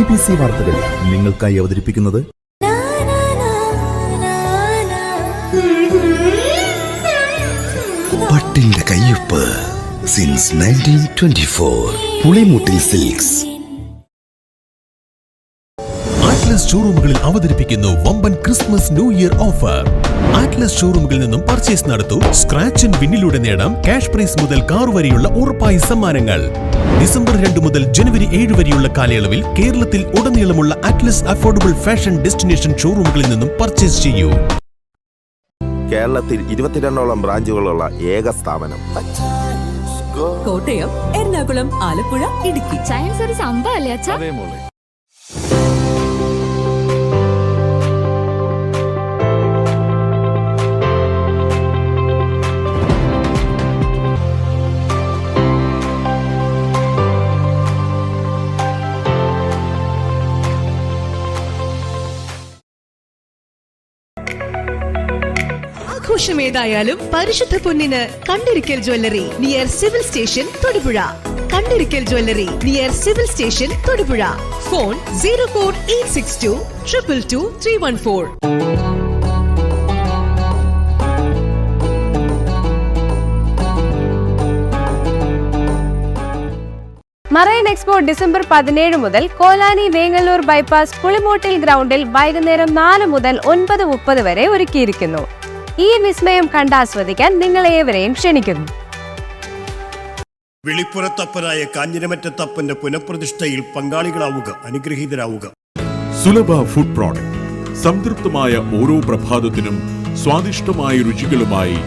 BBC വാർത്തകൾ നിങ്ങൾക്കായി അവതരിപ്പിക്കുന്നത് പട്ടിന്റെ കയ്യൊപ്പ് സിൻസ് 1924 പുളിമൂട്ടിൽ സിൽക്സ്. ആറ്റ്ലസ് ഷോറൂമുകളിൽ അവതരിപ്പിക്കുന്നു വമ്പൻ Christmas new year offer. Atlas ഷോറൂമുകളിൽ നിന്നും പർച്ചേസ് നടത്തൂ. സ്ക്രാച്ച് ആൻഡ് വിന്നിലൂടെ നേടാം ക്യാഷ് പ്രൈസ് മുതൽ കാർ വരെയുള്ള ഉറപ്പായ സമ്മാനങ്ങൾ. ഡിസംബർ 2 മുതൽ ജനുവരി 7 വരെയുള്ള കാലയളവിൽ കേരളത്തിൽ ഉടനീളമുള്ള ആറ്റ്ലസ് അഫോർഡബിൾ ഫാഷൻ ഡെസ്റ്റിനേഷൻ ഷോറൂമുകളിൽ നിന്നും പർച്ചേസ് ചെയ്യൂ. കേരളത്തിൽ 22ഓളം ബ്രാഞ്ചുകളുള്ള ഏക സ്ഥാപനം. കോട്ടയം, എറണാകുളം, ആലപ്പുഴ, ഇടുക്കി. സയൻസ് ഒരു സംഭവല്ലേ അച്ഛാ? ആഘോഷമേതായാലും പരിശുദ്ധ പൊന്നിന് Kandirikkal jewellery near civil station Thodupuzha. Kandirikkal jewellery near civil station Thodupuzha. Phone 04-862 222 314. Marine expo December 17 മുതൽ കോലാനി വേങ്ങല്ലൂർ ബൈപ്പാസ് പുളിമൂട്ടിൽ ഗ്രൗണ്ടിൽ വൈകുന്നേരം 4 മുതൽ 9:30 വരെ ഒരുക്കിയിരിക്കുന്നു. ഈ വിസ്മയം കണ്ടാസ്വദിക്കാൻ നിങ്ങളേവരെയും ക്ഷണിക്കുന്നു. വിളിപ്പുറത്തപ്പനായ കാഞ്ഞിരമറ്റത്തപ്പന്റെ പുനഃപ്രതിഷ്ഠയിൽ പങ്കാളികളാവുക, അനുഗ്രഹീതരാവുക. സുലഭ ഫുഡ് പ്രോഡക്റ്റ്. സംതൃപ്തമായ ഓരോ പ്രഭാതത്തിനും സ്വാദിഷ്ടമായ രുചികളുമായി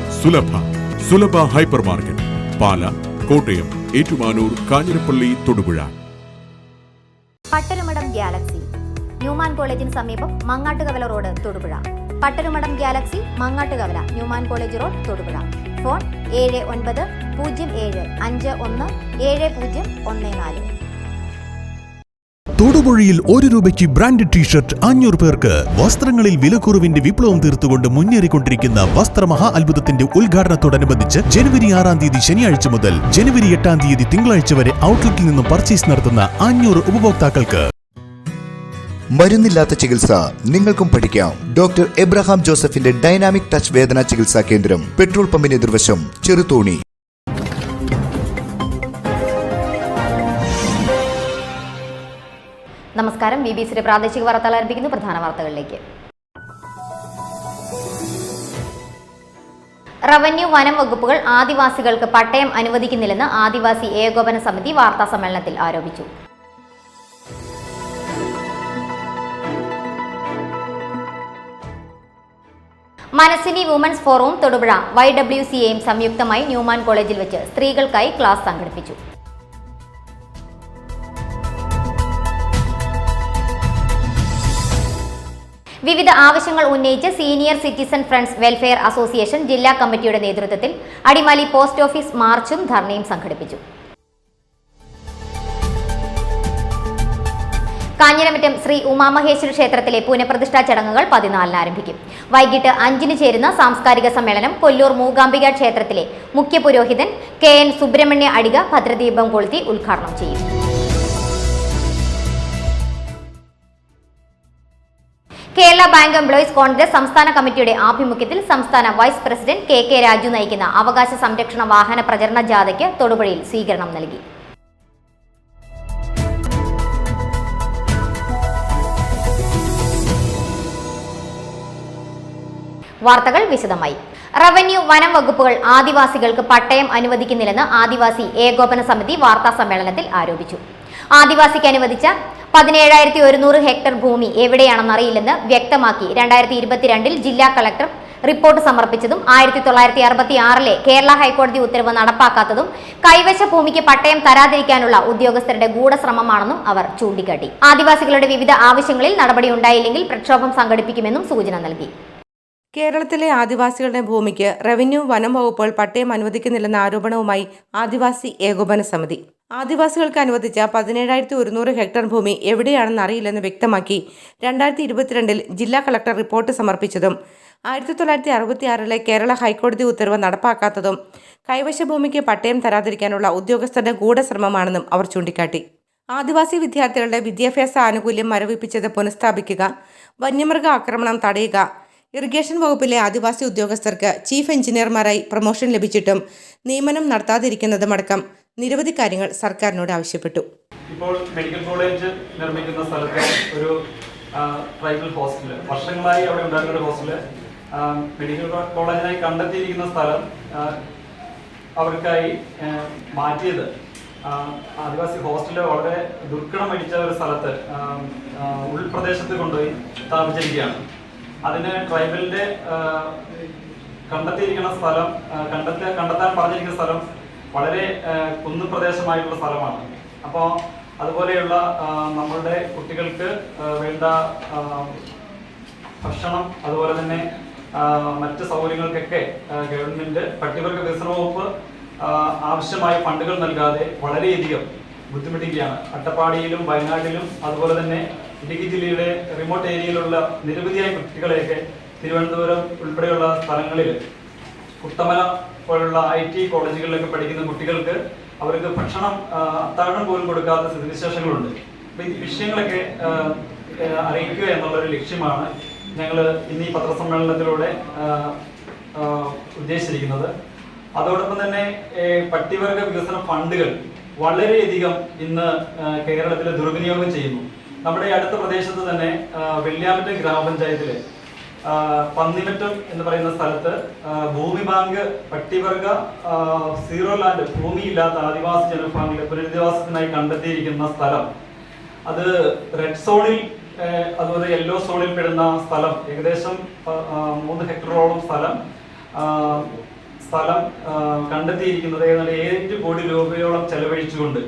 Sulabha hypermarket. Pala, Kottayam, Ettumanoor, Kanjirappally, Thodupuzha. Pattarumadam Galaxy Newman കോളേജിന് സമീപം Mangattukavala road, Thodupuzha. Pattarumadam Galaxy, Mangattukavala, Newman college road, Thodupuzha. Phone 7907077014. തൊടുപുഴയിൽ 1 രൂപയ്ക്ക് ബ്രാൻഡഡ് ടീഷർട്ട് 500 പേർക്ക്. വസ്ത്രങ്ങളിൽ വിലക്കുറവിന്റെ വിപ്ലവം തീർത്തുകൊണ്ട് മുന്നേറിക്കൊണ്ടിരിക്കുന്ന വസ്ത്രമഹാ അത്ഭുതത്തിന്റെ ഉദ്ഘാടനത്തോടനുബന്ധിച്ച് ജനുവരി 6 തീയതി ശനിയാഴ്ച മുതൽ ജനുവരി 8 തീയതി തിങ്കളാഴ്ച വരെ ഔട്ട്ലെറ്റിൽ നിന്നും പർച്ചേസ് നടത്തുന്ന 500 ഉപഭോക്താക്കൾക്ക് മരുന്നില്ലാത്ത ചികിത്സ നിങ്ങൾക്കും പഠിക്കാം. ഡോക്ടർ എബ്രഹാം ജോസഫിന്റെ ഡൈനാമിക് ടച്ച് വേദന ചികിത്സാ കേന്ദ്രം, പെട്രോൾ പമ്പിന് എതിർവശം, ചെറുതോണി. നമസ്കാരം. BBC പ്രാദേശിക വാർത്തകൾ ആരംഭിക്കുന്നു. പ്രധാന വാർത്തകളിലേക്ക്. റവന്യൂ വനം വകുപ്പുകൾ ആദിവാസികൾക്ക് പട്ടയം അനുവദിക്കുന്നില്ലെന്ന് ആദിവാസി ഏകോപന സമിതി വാർത്താ സമ്മേളനത്തിൽ ആരോപിച്ചു. മനസ്സിനി വുമൻസ് ഫോറവും തൊടുപുഴ YWCAയും സംയുക്തമായി ന്യൂമാൻ കോളേജിൽ വെച്ച് സ്ത്രീകൾക്കായി ക്ലാസ് സംഘടിപ്പിച്ചു. വിവിധ ആവശ്യങ്ങൾ ഉന്നയിച്ച് senior citizen friends welfare association ജില്ലാ കമ്മിറ്റിയുടെ നേതൃത്വത്തിൽ അടിമാലി പോസ്റ്റ് ഓഫീസ് മാർച്ചും ധർണയും സംഘടിപ്പിച്ചു. കാഞ്ഞിരമറ്റം ശ്രീ ഉമാമഹേശ്വര ക്ഷേത്രത്തിലെ പുനഃപ്രതിഷ്ഠാ ചടങ്ങുകൾ 14-ന് ആരംഭിക്കും. വൈകിട്ട് 5-ന് ചേരുന്ന സാംസ്കാരിക സമ്മേളനം കൊല്ലൂർ മൂകാംബിക ക്ഷേത്രത്തിലെ മുഖ്യ പുരോഹിതൻ KN സുബ്രഹ്മണ്യ അടിക ഭദ്രദീപം കൊളുത്തി ഉദ്ഘാടനം ചെയ്യും. കേരള ബാങ്ക് എംപ്ലോയീസ് കോൺഗ്രസ് സംസ്ഥാന കമ്മിറ്റിയുടെ ആഭിമുഖ്യത്തിൽ സംസ്ഥാന വൈസ് പ്രസിഡന്റ് KK രാജു നയിക്കുന്ന അവകാശ സംരക്ഷണ വാഹന പ്രചരണ ജാഥയ്ക്ക് തൊടുപുഴയിൽ സ്വീകരണം നൽകി. വാർത്തകൾ വിശദമായി. റവന്യൂ വനം വകുപ്പുകൾ ആദിവാസികൾക്ക് പട്ടയം അനുവദിക്കുന്നില്ലെന്ന് ആദിവാസി ഏകോപന സമിതി വാർത്താ സമ്മേളനത്തിൽ ആരോപിച്ചു. ആദിവാസിക്ക് അനുവദിച്ച 17,100 ഹെക്ടർ ഭൂമി എവിടെയാണെന്നറിയില്ലെന്ന് വ്യക്തമാക്കി 2022 ജില്ലാ കളക്ടർ റിപ്പോർട്ട് സമർപ്പിച്ചതും 1966 കേരള ഹൈക്കോടതി ഉത്തരവ് നടപ്പാക്കാത്തതും കൈവശ ഭൂമിക്ക് പട്ടയം തരാതിരിക്കാനുള്ള ഉദ്യോഗസ്ഥരുടെ ഗൂഢശ്രമമാണെന്നും അവർ ചൂണ്ടിക്കാട്ടി. ആദിവാസികളുടെ വിവിധ ആവശ്യങ്ങളിൽ നടപടിയുണ്ടായില്ലെങ്കിൽ പ്രക്ഷോഭം സംഘടിപ്പിക്കുമെന്നും സൂചന നൽകി. കേരളത്തിലെ ആദിവാസികളുടെ ഭൂമിക്ക് റവന്യൂ വനം വകുപ്പുകൾ പട്ടയം അനുവദിക്കുന്നില്ലെന്ന ആരോപണവുമായി ആദിവാസി ഏകോപന സമിതി. ആദിവാസികൾക്ക് അനുവദിച്ച 17,100 ഹെക്ടർ ഭൂമി എവിടെയാണെന്ന് അറിയില്ലെന്ന് വ്യക്തമാക്കി 2022 ജില്ലാ കളക്ടർ റിപ്പോർട്ട് സമർപ്പിച്ചതും 1966 കേരള ഹൈക്കോടതി ഉത്തരവ് നടപ്പാക്കാത്തതും കൈവശ ഭൂമിക്ക് പട്ടയം തരാതിരിക്കാനുള്ള ഉദ്യോഗസ്ഥരുടെ ഗൂഢശ്രമമാണെന്നും അവർ ചൂണ്ടിക്കാട്ടി. ആദിവാസി വിദ്യാർത്ഥികളുടെ വിദ്യാഭ്യാസ ആനുകൂല്യം മരവിപ്പിച്ചത് പുനഃസ്ഥാപിക്കുക, വന്യമൃഗ ആക്രമണം തടയുക, ഇറിഗേഷൻ വകുപ്പിലെ ആദിവാസി ഉദ്യോഗസ്ഥർക്ക് ചീഫ് എഞ്ചിനീയർമാരായി പ്രൊമോഷൻ ലഭിച്ചിട്ടും നിയമനം നടത്താതിരിക്കുന്നതുമടക്കം നിരവധി കാര്യങ്ങൾ സർക്കാരിനോട് ആവശ്യപ്പെട്ടു. ഇപ്പോൾ മെഡിക്കൽ കോളേജ് നിർമ്മിക്കുന്ന സ്ഥലത്ത് ഒരു ട്രൈബൽ ഹോസ്റ്റല്, വർഷങ്ങളായി അവിടെ ഉണ്ടായിരുന്ന ഒരു ഹോസ്റ്റല് മെഡിക്കൽ കോളേജിനായി കണ്ടെത്തിയിരിക്കുന്ന സ്ഥലം അവർക്കായി മാറ്റിയത് ആദിവാസി ഹോസ്റ്റല് വളരെ ദുർഘടം അടിച്ച ഒരു സ്ഥലത്ത് ഉൾപ്രദേശത്ത് കൊണ്ടുപോയി സ്ഥാപിച്ചിരിക്കുകയാണ്. അതിന് ട്രൈബലിന്റെ കണ്ടെത്തിയിരിക്കുന്ന സ്ഥലം കണ്ടെത്താൻ പറഞ്ഞിരിക്കുന്ന സ്ഥലം വളരെ കുന്നുപ്രദേശമായിട്ടുള്ള സ്ഥലമാണ്. അപ്പോൾ അതുപോലെയുള്ള നമ്മളുടെ കുട്ടികൾക്ക് വേണ്ട ഭക്ഷണം, അതുപോലെ തന്നെ മറ്റ് സൗകര്യങ്ങൾക്കൊക്കെ ഗവൺമെന്റ് പട്ടികവർഗ വികസന വകുപ്പ് ആവശ്യമായ ഫണ്ടുകൾ നൽകാതെ വളരെയധികം ബുദ്ധിമുട്ടിക്കുകയാണ്. അട്ടപ്പാടിയിലും വയനാട്ടിലും അതുപോലെ തന്നെ ഇടുക്കി ജില്ലയുടെ റിമോട്ട് ഏരിയയിലുള്ള നിരവധിയായ കുട്ടികളെയൊക്കെ തിരുവനന്തപുരം ഉൾപ്പെടെയുള്ള സ്ഥലങ്ങളിൽ കുട്ടമല പോലുള്ള IT കോളേജുകളിലൊക്കെ പഠിക്കുന്ന കുട്ടികൾക്ക് അവർക്ക് ഭക്ഷണം അത്താഴം പോലും കൊടുക്കാത്ത സ്ഥിതിവിശേഷങ്ങളുണ്ട്. അപ്പോൾ ഈ വിഷയങ്ങളൊക്കെ അറിയിക്കുക എന്നുള്ളൊരു ലക്ഷ്യമാണ് ഞങ്ങൾ ഇന്ന് ഈ പത്രസമ്മേളനത്തിലൂടെ ഉദ്ദേശിച്ചിരിക്കുന്നത്. അതോടൊപ്പം തന്നെ പട്ടികവർഗ വികസന ഫണ്ടുകൾ വളരെയധികം ഇന്ന് കേരളത്തിൽ ദുർവിനിയോഗം ചെയ്യുന്നു. നമ്മുടെ അടുത്ത പ്രദേശത്ത് തന്നെ വെള്ളിയാമറ്റം ഗ്രാമപഞ്ചായത്തിലെ പന്നിമറ്റം എന്ന് പറയുന്ന സ്ഥലത്ത് ഭൂമി ബാങ്ക് പട്ടികവർഗ സീറോ ലാൻഡ്, ഭൂമിയില്ലാത്ത ആദിവാസി ജനവിഭാഗങ്ങളുടെ പുനരധിവാസത്തിനായി കണ്ടെത്തിയിരിക്കുന്ന സ്ഥലം, അത് റെഡ് സോണിൽ അതുപോലെ യെല്ലോ സോണിൽ പെടുന്ന സ്ഥലം, ഏകദേശം 3 ഹെക്ടറോളം സ്ഥലം കണ്ടെത്തിയിരിക്കുന്നത് 7 കോടി രൂപയോളം ചെലവഴിച്ചുകൊണ്ട്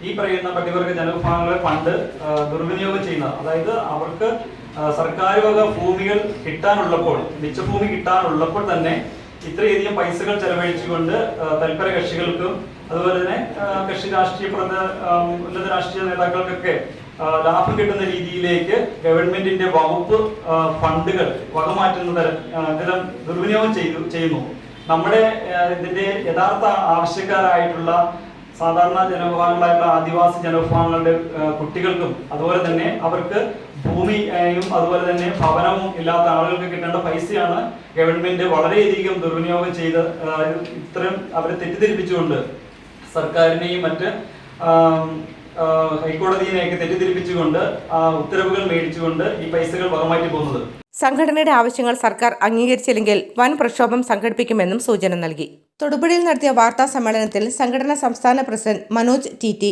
ഈ പറയുന്ന പട്ടികവർഗ ജനവിഭാഗങ്ങളെ ഫണ്ട് ദുർവിനിയോഗം ചെയ്യുന്നത്. അതായത് അവർക്ക് സർക്കാർ വക ഭൂമികൾ കിട്ടാനുള്ളപ്പോൾ, മിച്ചഭൂമി കിട്ടാനുള്ളപ്പോൾ തന്നെ ഇത്രയധികം പൈസകൾ ചെലവഴിച്ചുകൊണ്ട് തൽപര കക്ഷികൾക്കും അതുപോലെ തന്നെ കക്ഷി ഉന്നത രാഷ്ട്രീയ നേതാക്കൾക്കൊക്കെ ലാഭം കിട്ടുന്ന രീതിയിലേക്ക് ഗവൺമെന്റിന്റെ വകുപ്പ് ഫണ്ടുകൾ വകമാറ്റുന്ന തരം ദുർവിനിയോഗം ചെയ്യുന്നു. നമ്മുടെ ഇതിന്റെ യഥാർത്ഥ ആവശ്യക്കാരായിട്ടുള്ള സാധാരണ ജനവിഭാഗങ്ങളായിട്ടുള്ള ആദിവാസി ജനവിഭാഗങ്ങളുടെ കുട്ടികൾക്കും അതുപോലെ തന്നെ അവർക്ക് ഭൂമിയും അതുപോലെ തന്നെ ഭവനവും ഇല്ലാത്ത ആളുകൾക്ക് കിട്ടേണ്ട പൈസയാണ് ഗവൺമെന്റ് വളരെയധികം ദുർവിനിയോഗം ചെയ്ത് ഇത്തരം അവരെ തെറ്റിദ്ധരിപ്പിച്ചുകൊണ്ട് സർക്കാരിനെയും മറ്റ് ഹൈക്കോടതിയെയൊക്കെ തെറ്റിദ്ധരിപ്പിച്ചുകൊണ്ട് ഉത്തരവുകൾ മേടിച്ചുകൊണ്ട് ഈ പൈസകൾ വകമാറ്റി പോകുന്നത്. സംഘടനയുടെ ആവശ്യങ്ങൾ സർക്കാർ അംഗീകരിച്ചില്ലെങ്കിൽ വൻ പ്രക്ഷോഭം സംഘടിപ്പിക്കുമെന്നും സൂചന നൽകി. തൊടുപുഴയിൽ നടത്തിയ വാർത്താ സമ്മേളനത്തിൽ സംഘടനാ സംസ്ഥാന president Manoj TT,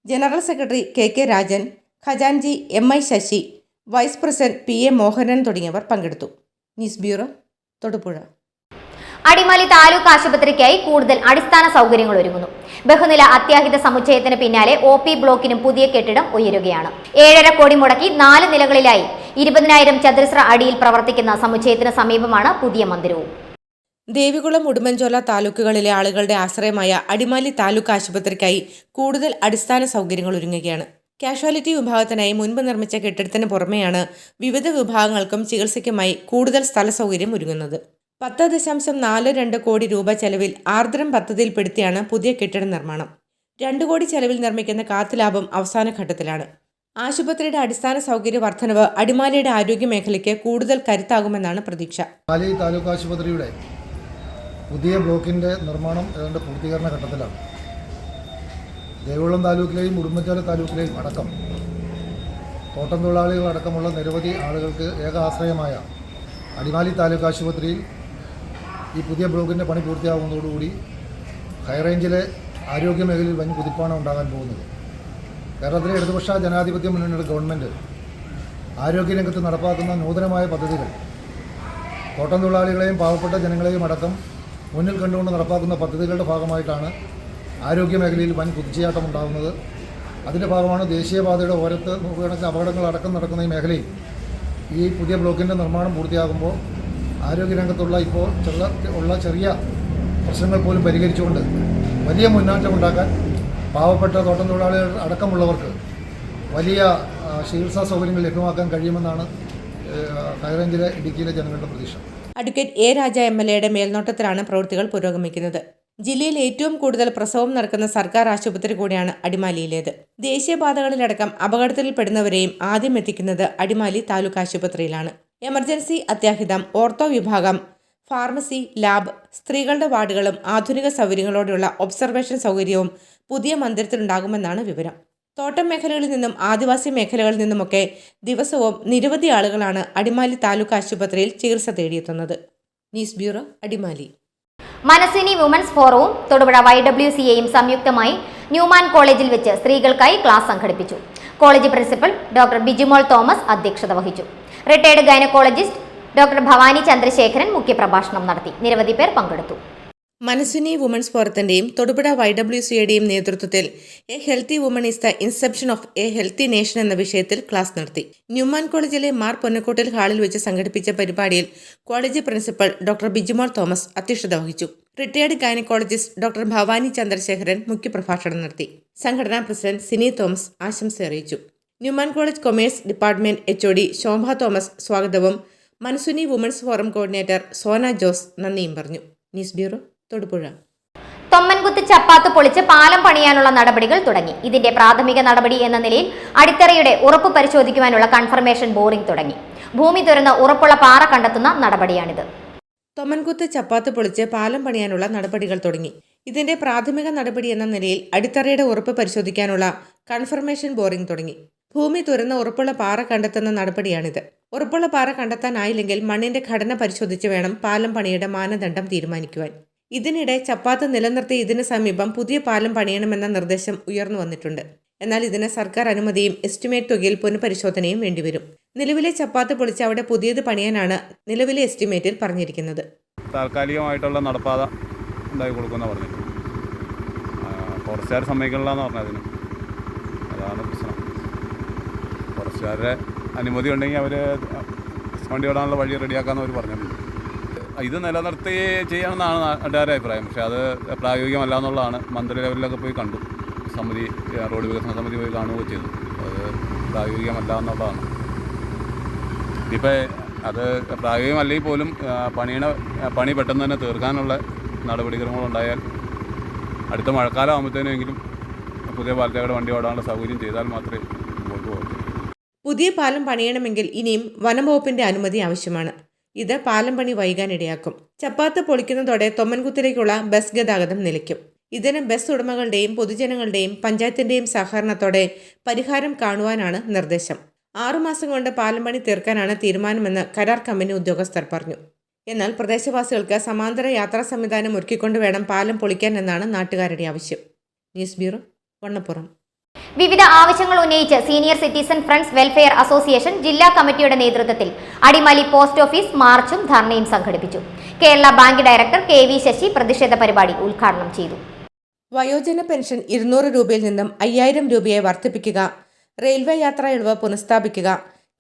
general secretary KK Rajan, ഖജാൻജി MI Sasi, vice president PA Mohanan തുടങ്ങിയവർ പങ്കെടുത്തു. News bureau, Thodupuzha. അടിമാലി താലൂക്ക് ആശുപത്രിക്കായി കൂടുതൽ അടിസ്ഥാന സൗകര്യങ്ങൾ ഒരുങ്ങുന്നു. ബഹുനില അത്യാഹിത സമുച്ചയത്തിന് പിന്നാലെ OP ബ്ലോക്കിനും പുതിയ കെട്ടിടം ഉയരുകയാണ്. 7.5 കോടി മുടക്കി 4 നിലകളിലായി 20,000 ചതുരശ്ര അടിയിൽ പ്രവർത്തിക്കുന്ന സമുച്ചയത്തിന് സമീപമാണ് പുതിയ മന്ദിരവും. ദേവികുളം, ഉടുമ്പൻചോല താലൂക്കുകളിലെ ആളുകളുടെ ആശ്രയമായ അടിമാലി താലൂക്ക് ആശുപത്രിക്കായി കൂടുതൽ അടിസ്ഥാന സൗകര്യങ്ങൾ ഒരുങ്ങുകയാണ്. കാഷ്വാലിറ്റി വിഭാഗത്തിനായി മുൻപ് നിർമ്മിച്ച കെട്ടിടത്തിന് പുറമെയാണ് വിവിധ വിഭാഗങ്ങൾക്കും ചികിത്സയ്ക്കുമായി കൂടുതൽ സ്ഥല സൗകര്യം ഒരുങ്ങുന്നത്. 10.42 കോടി രൂപ ചെലവിൽ ആർദ്രം പദ്ധതിയിൽപ്പെടുത്തിയാണ് പുതിയ കെട്ടിട നിർമ്മാണം. 2 കോടി ചെലവിൽ നിർമ്മിക്കുന്ന കാത്ത് ലാബും അവസാന ഘട്ടത്തിലാണ്. ആശുപത്രിയുടെ അടിസ്ഥാന സൗകര്യ വർധനവ് അടിമാലിയുടെ ആരോഗ്യ മേഖലയ്ക്ക് കൂടുതൽ കരുത്താകുമെന്നാണ് പ്രതീക്ഷ. അടിമാലി താലൂക്ക് ആശുപത്രിയുടെ പുതിയ ബ്ലോക്കിൻ്റെ നിർമ്മാണം ഏതാണ്ട് പൂർത്തീകരണ ഘട്ടത്തിലാണ്. ദേവികുളം താലൂക്കിലെയും ഉടുമ്പൻചോല താലൂക്കിലെയും അടക്കം തോട്ടം തൊഴിലാളികളടക്കമുള്ള നിരവധി ആളുകൾക്ക് ഏക ആശ്രയമായ അടിമാലി താലൂക്ക് ആശുപത്രിയിൽ ഈ പുതിയ ബ്ലോക്കിൻ്റെ പണി പൂർത്തിയാകുന്നതോടുകൂടി ഹൈറേഞ്ചിലെ ആരോഗ്യ മേഖലയിൽ വൻ കുതിപ്പാണ് ഉണ്ടാകാൻ പോകുന്നത്. കേരളത്തിലെ ഇടതുപക്ഷ ജനാധിപത്യ മുന്നണിയുടെ ഗവൺമെൻറ് ആരോഗ്യരംഗത്ത് നടപ്പാക്കുന്ന നൂതനമായ പദ്ധതികൾ തോട്ടം തൊഴിലാളികളെയും പാവപ്പെട്ട ജനങ്ങളെയും അടക്കം മുന്നിൽ കണ്ടുകൊണ്ട് നടപ്പാക്കുന്ന പദ്ധതികളുടെ ഭാഗമായിട്ടാണ് ആരോഗ്യ മേഖലയിൽ വൻ കുതിച്ചുചാട്ടം ഉണ്ടാകുന്നത്. അതിൻ്റെ ഭാഗമാണ് ദേശീയപാതയുടെ ഓരത്ത് നൂറുകണക്കിന് അപകടങ്ങൾ അടക്കം നടക്കുന്ന ഈ മേഖലയിൽ ഈ പുതിയ ബ്ലോക്കിൻ്റെ നിർമ്മാണം പൂർത്തിയാകുമ്പോൾ ആരോഗ്യരംഗത്തുള്ള ഇപ്പോൾ ഉള്ള ചെറിയ പ്രശ്നങ്ങൾ പോലും പരിഹരിച്ചുകൊണ്ട് വലിയ മുന്നേറ്റം ഉണ്ടാക്കാൻ പാവപ്പെട്ട തോട്ടം തൊഴിലാളികൾ അടക്കമുള്ളവർക്ക് വലിയ ചികിത്സാ സൗകര്യങ്ങൾ ലഭ്യമാക്കാൻ കഴിയുമെന്നാണ് ഹൈറേഞ്ചിലെ ഇടുക്കിയിലെ ജനങ്ങളുടെ പ്രതീക്ഷ. Advocate A. രാജ MLA യുടെ മേൽനോട്ടത്തിലാണ് പ്രവൃത്തികൾ പുരോഗമിക്കുന്നത്. ജില്ലയിൽ ഏറ്റവും കൂടുതൽ പ്രസവം നടക്കുന്ന സർക്കാർ ആശുപത്രി കൂടിയാണ് അടിമാലിയിലേത്. ദേശീയപാതകളിലടക്കം അപകടത്തിൽപ്പെടുന്നവരെയും ആദ്യം എത്തിക്കുന്നത് അടിമാലി താലൂക്ക് ആശുപത്രിയിലാണ്. എമർജൻസി, അത്യാഹിതം, ഓർത്തോ വിഭാഗം, ഫാർമസി, ലാബ്, സ്ത്രീകളുടെ വാർഡുകളും ആധുനിക സൗകര്യങ്ങളോടെയുള്ള ഒബ്സർവേഷൻ സൗകര്യവും പുതിയ മന്ദിരത്തിലുണ്ടാകുമെന്നാണ് വിവരം. തോട്ടം മേഖലകളിൽ നിന്നും ആദിവാസി മേഖലകളിൽ നിന്നുമൊക്കെ ദിവസവും നിരവധി ആളുകളാണ് അടിമാലി താലൂക്ക് ആശുപത്രിയിൽ ചികിത്സ തേടിയെത്തുന്നത്. News bureau, Adimali. Manaswini women's ഫോറവും തൊടുപുഴ YWCAയും സംയുക്തമായി ന്യൂമാൻ കോളേജിൽ വെച്ച് സ്ത്രീകൾക്കായി ക്ലാസ് സംഘടിപ്പിച്ചു. College principal doctor Bijumol Thomas അധ്യക്ഷത വഹിച്ചു. Retired gynaecologist doctor Bhavani Chandrasekharan മുഖ്യപ്രഭാഷണം നടത്തി. നിരവധി പേർ പങ്കെടുത്തു. മനസ്വിനി വുമൻസ് ഫോറത്തിന്റെയും തൊടുപുഴ YWCAയുടെയും നേതൃത്വത്തിൽ A healthy woman is the inception of A healthy nation എന്ന വിഷയത്തിൽ ക്ലാസ് നടത്തി. ന്യൂമാൻ കോളേജിലെ മാർ പൊന്നക്കോട്ടിൽ ഹാളിൽ വെച്ച് സംഘടിപ്പിച്ച പരിപാടിയിൽ college principal doctor Bijumol Thomas അധ്യക്ഷത വഹിച്ചു. Retired gynaecologist doctor Bhavani Chandrasekharan മുഖ്യപ്രഭാഷണം നടത്തി. സംഘടനാ പ്രസിഡന്റ് സിനി തോമസ് ആശംസ അറിയിച്ചു. Newman college commerce department HOD Shobha Thomas സ്വാഗതവും Manaswini women's forum coordinator Sona Jose നന്ദിയും പറഞ്ഞു. News bureau, Thodupuzha. തൊമ്മൻകുത്ത് ചപ്പാത്ത് പൊളിച്ച് പാലം പണിയാനുള്ള നടപടികൾ തുടങ്ങി. ഇതിന്റെ പ്രാഥമിക നടപടി എന്ന നിലയിൽ അടിത്തറയുടെ ഉറപ്പ് പരിശോധിക്കുവാനുള്ള കൺഫർമേഷൻ ബോറിംഗ് തുടങ്ങി. ഭൂമി തുറന്ന് ഉറപ്പുള്ള പാറ കണ്ടെത്തുന്ന നടപടിയാണിത്. തൊമ്മൻകുത്ത് ചപ്പാത്ത് പൊളിച്ച് പാലം പണിയാനുള്ള നടപടികൾ തുടങ്ങി. ഇതിന്റെ പ്രാഥമിക നടപടി എന്ന നിലയിൽ അടിത്തറയുടെ ഉറപ്പ് പരിശോധിക്കാനുള്ള കൺഫർമേഷൻ ബോറിംഗ് തുടങ്ങി. ഭൂമി തുറന്ന് ഉറപ്പുള്ള പാറ കണ്ടെത്തുന്ന നടപടിയാണിത്. ഉറപ്പുള്ള പാറ കണ്ടെത്താനായില്ലെങ്കിൽ മണ്ണിന്റെ ഘടന പരിശോധിച്ച് വേണം പാലം പണിയുടെ മാനദണ്ഡം തീരുമാനിക്കുവാൻ. ഇതിനിടെ ചപ്പാത്ത് നിലനിർത്തി ഇതിന് സമീപം പുതിയ പാലം പണിയണമെന്ന നിർദ്ദേശം ഉയർന്നു വന്നിട്ടുണ്ട്. എന്നാൽ ഇതിന് സർക്കാർ അനുമതിയും എസ്റ്റിമേറ്റ് തുകയിൽ പുനഃപരിശോധനയും വേണ്ടിവരും. നിലവിലെ ചപ്പാത്ത് പൊളിച്ച് അവിടെ പുതിയത് പണിയാനാണ് നിലവിലെ എസ്റ്റിമേറ്റിൽ പറഞ്ഞിരിക്കുന്നത്. താൽക്കാലികമായിട്ടുള്ള നടപ്പാത ഉണ്ടാക്കി കൊടുക്കുന്ന പറഞ്ഞു. ഫോറസ്റ്റുകാർ സമ്മതിക്കണില്ലെന്ന് പറഞ്ഞതിന് അതാണ് പ്രശ്നം. ഫോറസ്റ്റുകാരുടെ അനുമതി ഉണ്ടെങ്കിൽ അവർ വണ്ടി ഓടാനുള്ള വഴി റെഡിയാക്കാമെന്ന് അവർ പറഞ്ഞിട്ടുണ്ട്. ഇത് നിലനിർത്തി ചെയ്യണമെന്നാണ് നാട്ടുകാരുടെ അഭിപ്രായം. പക്ഷേ അത് പ്രായോഗികമല്ല എന്നുള്ളതാണ്. മന്ത്രി ലെവലിലൊക്കെ പോയി കണ്ടു, സമിതി, റോഡ് വികസന സമിതി പോയി കാണുകയും ചെയ്തു. അത് പ്രായോഗികമല്ല എന്നുള്ളതാണ്. ഇപ്പോൾ അത് പ്രായോഗികമല്ലെങ്കിൽ പോലും പണി പെട്ടെന്ന് തന്നെ തീർക്കാനുള്ള നടപടിക്രമങ്ങളുണ്ടായാൽ അടുത്ത മഴക്കാലം ആകുമ്പോഴത്തേനെങ്കിലും പുതിയ പാലത്തേക്കൂടെ വണ്ടി ഓടാനുള്ള സൗകര്യം ചെയ്താൽ മാത്രമേ മുമ്പോട്ട് പോകൂ. പുതിയ പാലം പണിയണമെങ്കിൽ ഇനിയും വനം വകുപ്പിന്റെ അനുമതി ആവശ്യമാണ്. ഇത് പാലം പണി വൈകാനിടയാക്കും. ചപ്പാത്ത് പൊളിക്കുന്നതോടെ തൊമ്മൻകുത്തിലേക്കുള്ള ബസ് ഗതാഗതം നിലയ്ക്കും. ഇതിന് ബസ് ഉടമകളുടെയും പൊതുജനങ്ങളുടെയും പഞ്ചായത്തിന്റെയും സഹകരണത്തോടെ പരിഹാരം കാണുവാനാണ് നിർദ്ദേശം. 6 മാസം കൊണ്ട് പാലം പണി തീർക്കാനാണ് തീരുമാനമെന്ന് കരാർ കമ്പനി ഉദ്യോഗസ്ഥർ പറഞ്ഞു. എന്നാൽ പ്രദേശവാസികൾക്ക് സമാന്തര യാത്രാ സംവിധാനം ഒരുക്കിക്കൊണ്ട് വേണം പാലം പൊളിക്കാൻ എന്നാണ് നാട്ടുകാരുടെ ആവശ്യം. News bureau, Vannappuram. വിവിധ ആവശ്യങ്ങൾ ഉന്നയിച്ച് senior citizen friends welfare association ജില്ലാ കമ്മിറ്റിയുടെ നേതൃത്വത്തിൽ അടിമാലി പോസ്റ്റ് ഓഫീസ് മാർച്ചും ധർണയും സംഘടിപ്പിച്ചു. Kerala bank director KV Sasi പ്രതിഷേധ പരിപാടി ഉദ്ഘാടനം ചെയ്തു. വയോജന പെൻഷൻ 200 രൂപയിൽ നിന്നും 5000 രൂപയെ വർദ്ധിപ്പിക്കുക, റെയിൽവേ യാത്രാ ഇളവ് പുനഃസ്ഥാപിക്കുക,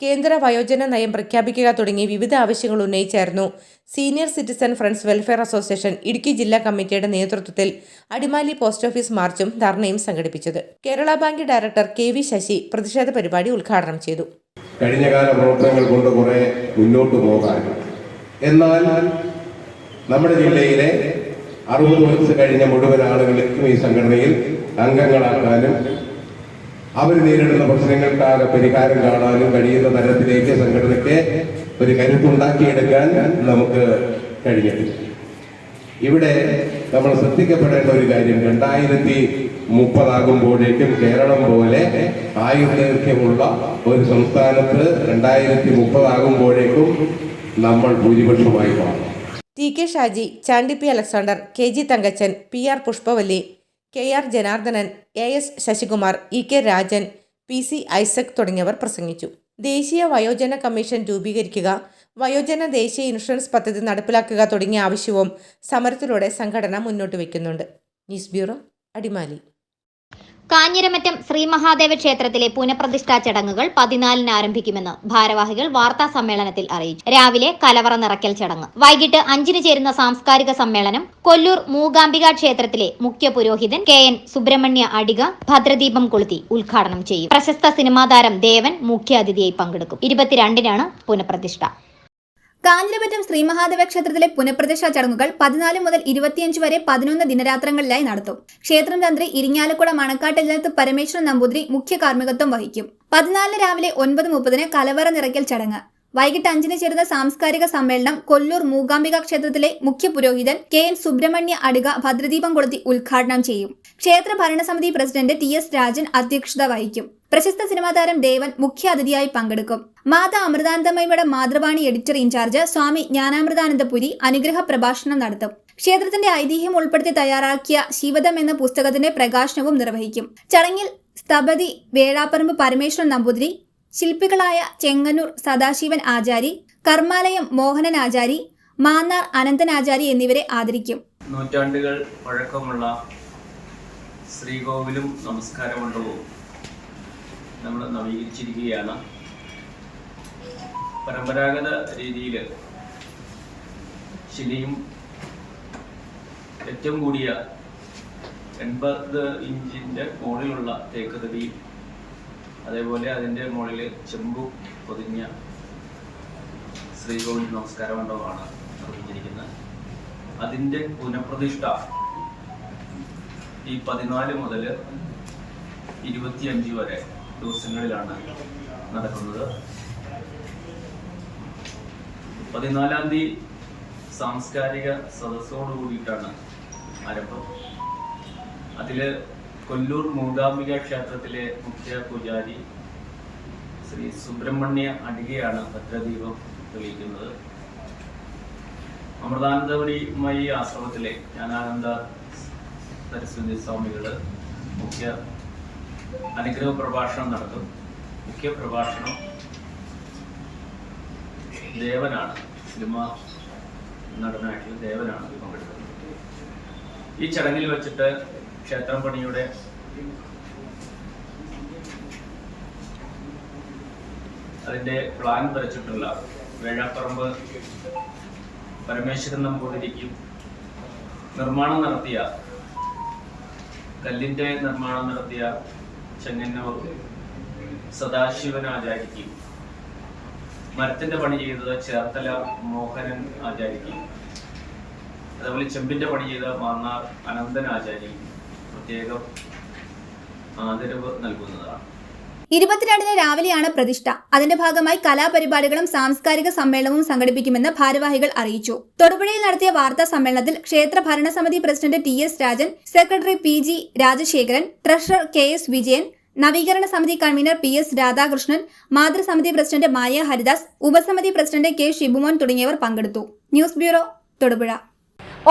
കേന്ദ്ര വയോജന നയം പ്രഖ്യാപിക്കുക തുടങ്ങി വിവിധ ആവശ്യങ്ങൾ ഉന്നയിച്ചായിരുന്നു senior citizen friends welfare association Idukki ജില്ലാ കമ്മിറ്റിയുടെ നേതൃത്വത്തിൽ അടിമാലി പോസ്റ്റ് ഓഫീസ് മാർച്ചും ധർണയും സംഘടിപ്പിച്ചത്. Kerala bank director KV Sasi പ്രതിഷേധ പരിപാടി ഉദ്ഘാടനം ചെയ്തു. കഴിഞ്ഞകാല പ്രവർത്തനങ്ങൾ കൊണ്ട് കുറെ മുന്നോട്ട് പോകാൻ, എന്നാൽ നമ്മുടെ ജില്ലയിലെ 60 വയസ്സ് കഴിഞ്ഞ മുഴുവൻ ആളുകൾക്കും ഈ സംഘടനയിൽ അംഗങ്ങളാക്കാനും അവർ നേരിടുന്ന പ്രശ്നങ്ങൾക്കാകെ പരിഹാരം കാണാനും കഴിയുന്ന തരത്തിലേക്ക് സംഘടനയ്ക്ക് ഒരു കരുത്തുണ്ടാക്കിയെടുക്കാൻ നമുക്ക് കഴിഞ്ഞിട്ടില്ല. ഇവിടെ നമ്മൾ ശ്രദ്ധിക്കപ്പെടേണ്ട ഒരു കാര്യം, 2030 ആകുമ്പോഴേക്കും കേരളം പോലെ ആയുർദൈർഘ്യമുള്ള ഒരു സംസ്ഥാനത്ത് 2030 ആകുമ്പോഴേക്കും നമ്മൾ ഭൂരിപക്ഷമായി മാറും. TK Shaji, Chandy P Alexander, KG Thankachan, PR Pushpavalli, KR Janardhanan, AS Sasikumar, EK Rajan, PC Isaac തുടങ്ങിയവർ പ്രസംഗിച്ചു. ദേശീയ വയോജന കമ്മീഷൻ രൂപീകരിക്കുക, വയോജന ദേശീയ ഇൻഷുറൻസ് പദ്ധതി നടപ്പിലാക്കുക തുടങ്ങിയ ആവശ്യവും സമരത്തിലൂടെ സംഘടന മുന്നോട്ട് വയ്ക്കുന്നുണ്ട്. News bureau, Adimali. കാഞ്ഞിരമറ്റം ശ്രീ മഹാദേവ ക്ഷേത്രത്തിലെ പുനഃപ്രതിഷ്ഠാ ചടങ്ങുകൾ 14-ന് ആരംഭിക്കുമെന്ന് ഭാരവാഹികൾ വാർത്താ സമ്മേളനത്തിൽ അറിയിച്ചു. രാവിലെ കലവറ നിറയ്ക്കൽ ചടങ്ങ്, വൈകിട്ട് 5-ന് ചേരുന്ന സാംസ്കാരിക സമ്മേളനം കൊല്ലൂർ മൂകാംബിക ക്ഷേത്രത്തിലെ മുഖ്യ പുരോഹിതൻ KN സുബ്രഹ്മണ്യ അടിക ഭദ്രദീപം കൊളുത്തി ഉദ്ഘാടനം ചെയ്യും. പ്രശസ്ത സിനിമാ താരം ദേവൻ മുഖ്യാതിഥിയായി പങ്കെടുക്കും. 22-നാണ് പുനഃപ്രതിഷ്ഠ. കാഞ്ഞിരമറ്റം ശ്രീ മഹാദേവ ക്ഷേത്രത്തിലെ പുനഃപ്രതിഷ്ഠാ ചടങ്ങുകൾ 14 മുതൽ 25 വരെ 11 ദിനരാത്രങ്ങളിലായി നടത്തും. ക്ഷേത്രം തന്ത്രി ഇരിങ്ങാലക്കുട മണക്കാട്ടിലത്ത് പരമേശ്വരൻ നമ്പൂതിരി മുഖ്യ കാർമ്മികത്വം വഹിക്കും. 14 രാവിലെ 9:30 കലവറ നിറയ്ക്കൽ ചടങ്ങ്. വൈകിട്ട് 5 ചേരുന്ന സാംസ്കാരിക സമ്മേളനം കൊല്ലൂർ മൂകാംബിക ക്ഷേത്രത്തിലെ മുഖ്യ പുരോഹിതൻ KN സുബ്രഹ്മണ്യ അടിക ഭദ്രദീപം കൊളുത്തി ഉദ്ഘാടനം ചെയ്യും. ക്ഷേത്ര ഭരണസമിതി പ്രസിഡന്റ് TS രാജൻ അധ്യക്ഷത വഹിക്കും. പ്രശസ്ത സിനിമാ താരം ദേവൻ മുഖ്യാതിഥിയായി പങ്കെടുക്കും. മാതാ അമൃതാനന്ദമയുടെ മാതൃവാണി എഡിറ്റർ ഇൻചാർജ് സ്വാമി ജ്ഞാനാമൃതാനന്ദപുരി അനുഗ്രഹ പ്രഭാഷണം നടത്തും. ക്ഷേത്രത്തിന്റെ ഐതിഹ്യം ഉൾപ്പെടുത്തി തയ്യാറാക്കിയ ശിവദം എന്ന പുസ്തകത്തിന്റെ പ്രകാശനവും നിർവഹിക്കും. ചടങ്ങിൽ സ്ഥപതി വേഴാപ്പറമ്പ് പരമേശ്വരൻ നമ്പൂതിരി, ശില്പികളായ ചെങ്ങന്നൂർ സദാശിവൻ ആചാരി, കർമാലയം മോഹനൻ ആചാരി, മാന്നാർ അനന്തൻ ആചാരി എന്നിവരെ ആദരിക്കും. നൂറ്റാണ്ടുകൾ പഴക്കമുള്ള ശ്രീകോവിലും നമസ്കാര മണ്ഡപവും നമ്മൾ നവീകരിച്ചിരിക്കുകയാണ്. പരമ്പരാഗത രീതിയിൽ ശിലയും ഏറ്റവും കൂടിയ 80 ഇഞ്ചിൻ്റെ മുകളിലുള്ള തേക്ക് തടിയും അതേപോലെ അതിൻ്റെ മുകളിൽ ചെമ്പു പൊതിഞ്ഞ ശ്രീകോവിൽ നമസ്കാര മണ്ഡപമാണ് നിർമ്മിച്ചിരിക്കുന്നത്. അതിൻ്റെ പുനഃപ്രതിഷ്ഠ ഈ 14 മുതൽ 25 വരെ ദിവസങ്ങളിലാണ് നടക്കുന്നത്. 14-ാം തീയതി സാംസ്കാരിക സദസ്സോട് കൂടിയിട്ടാണ് ആരംഭം. അതിൽ കൊല്ലൂർ മൂകാംബിക ക്ഷേത്രത്തിലെ മുഖ്യ പൂജാരി ശ്രീ സുബ്രഹ്മണ്യ അടികയാണ് ഭദ്രദീപം തെളിയിക്കുന്നത്. അമൃതാനന്ദപുരിമയി ആശ്രമത്തിലെ ജ്ഞാനാനന്ദ സരസ്വതി സ്വാമികൾ മുഖ്യ അനുഗ്രഹ പ്രഭാഷണം നടത്തും. മുഖ്യ പ്രഭാഷണം ദേവനാണ്, സിനിമ നടനായിട്ടുള്ള ദേവനാണ് പങ്കെടുക്കുന്നത്. ഈ ചടങ്ങിൽ വെച്ചിട്ട് ക്ഷേത്രം പണിയുടെ അതിൻ്റെ പ്ലാൻ വരച്ചിട്ടുള്ള വേഴാപ്പറമ്പ് പരമേശ്വരൻ നമ്പൂതിരിക്കും നിർമ്മാണം നടത്തിയ കല്ലിൻ്റെ നിർമ്മാണം നടത്തിയ ചെങ്ങന്നൂർ സദാശിവൻ ആചാരിക്കും മരത്തിൻ്റെ പണി ചെയ്തത് ചേർത്തല മോഹനൻ ആചാരിക്കും അതേപോലെ ചെമ്പിൻ്റെ പണി ചെയ്ത മാന്നാർ അനന്തൻ ആചാരിക്കും പ്രത്യേകം ആദരവ് നൽകുന്നതാണ്. 22-ന് രാവിലെയാണ് പ്രതിഷ്ഠ. അതിന്റെ ഭാഗമായി കലാപരിപാടികളും സാംസ്കാരിക സമ്മേളനവും സംഘടിപ്പിക്കുമെന്ന് ഭാരവാഹികൾ അറിയിച്ചു. തൊടുപുഴയിൽ നടത്തിയ വാർത്താ സമ്മേളനത്തിൽ ക്ഷേത്ര ഭരണസമിതി president TS Rajan, secretary PG Rajasekharan, treasurer KS Vijayan, നവീകരണ സമിതി കൺവീനർ PS രാധാകൃഷ്ണൻ, മാതൃസമിതി പ്രസിഡന്റ് മായ ഹരിദാസ്, ഉപസമിതി പ്രസിഡന്റ് K ഷിബുമോൻ തുടങ്ങിയവർ പങ്കെടുത്തു. News bureau, Thodupuzha.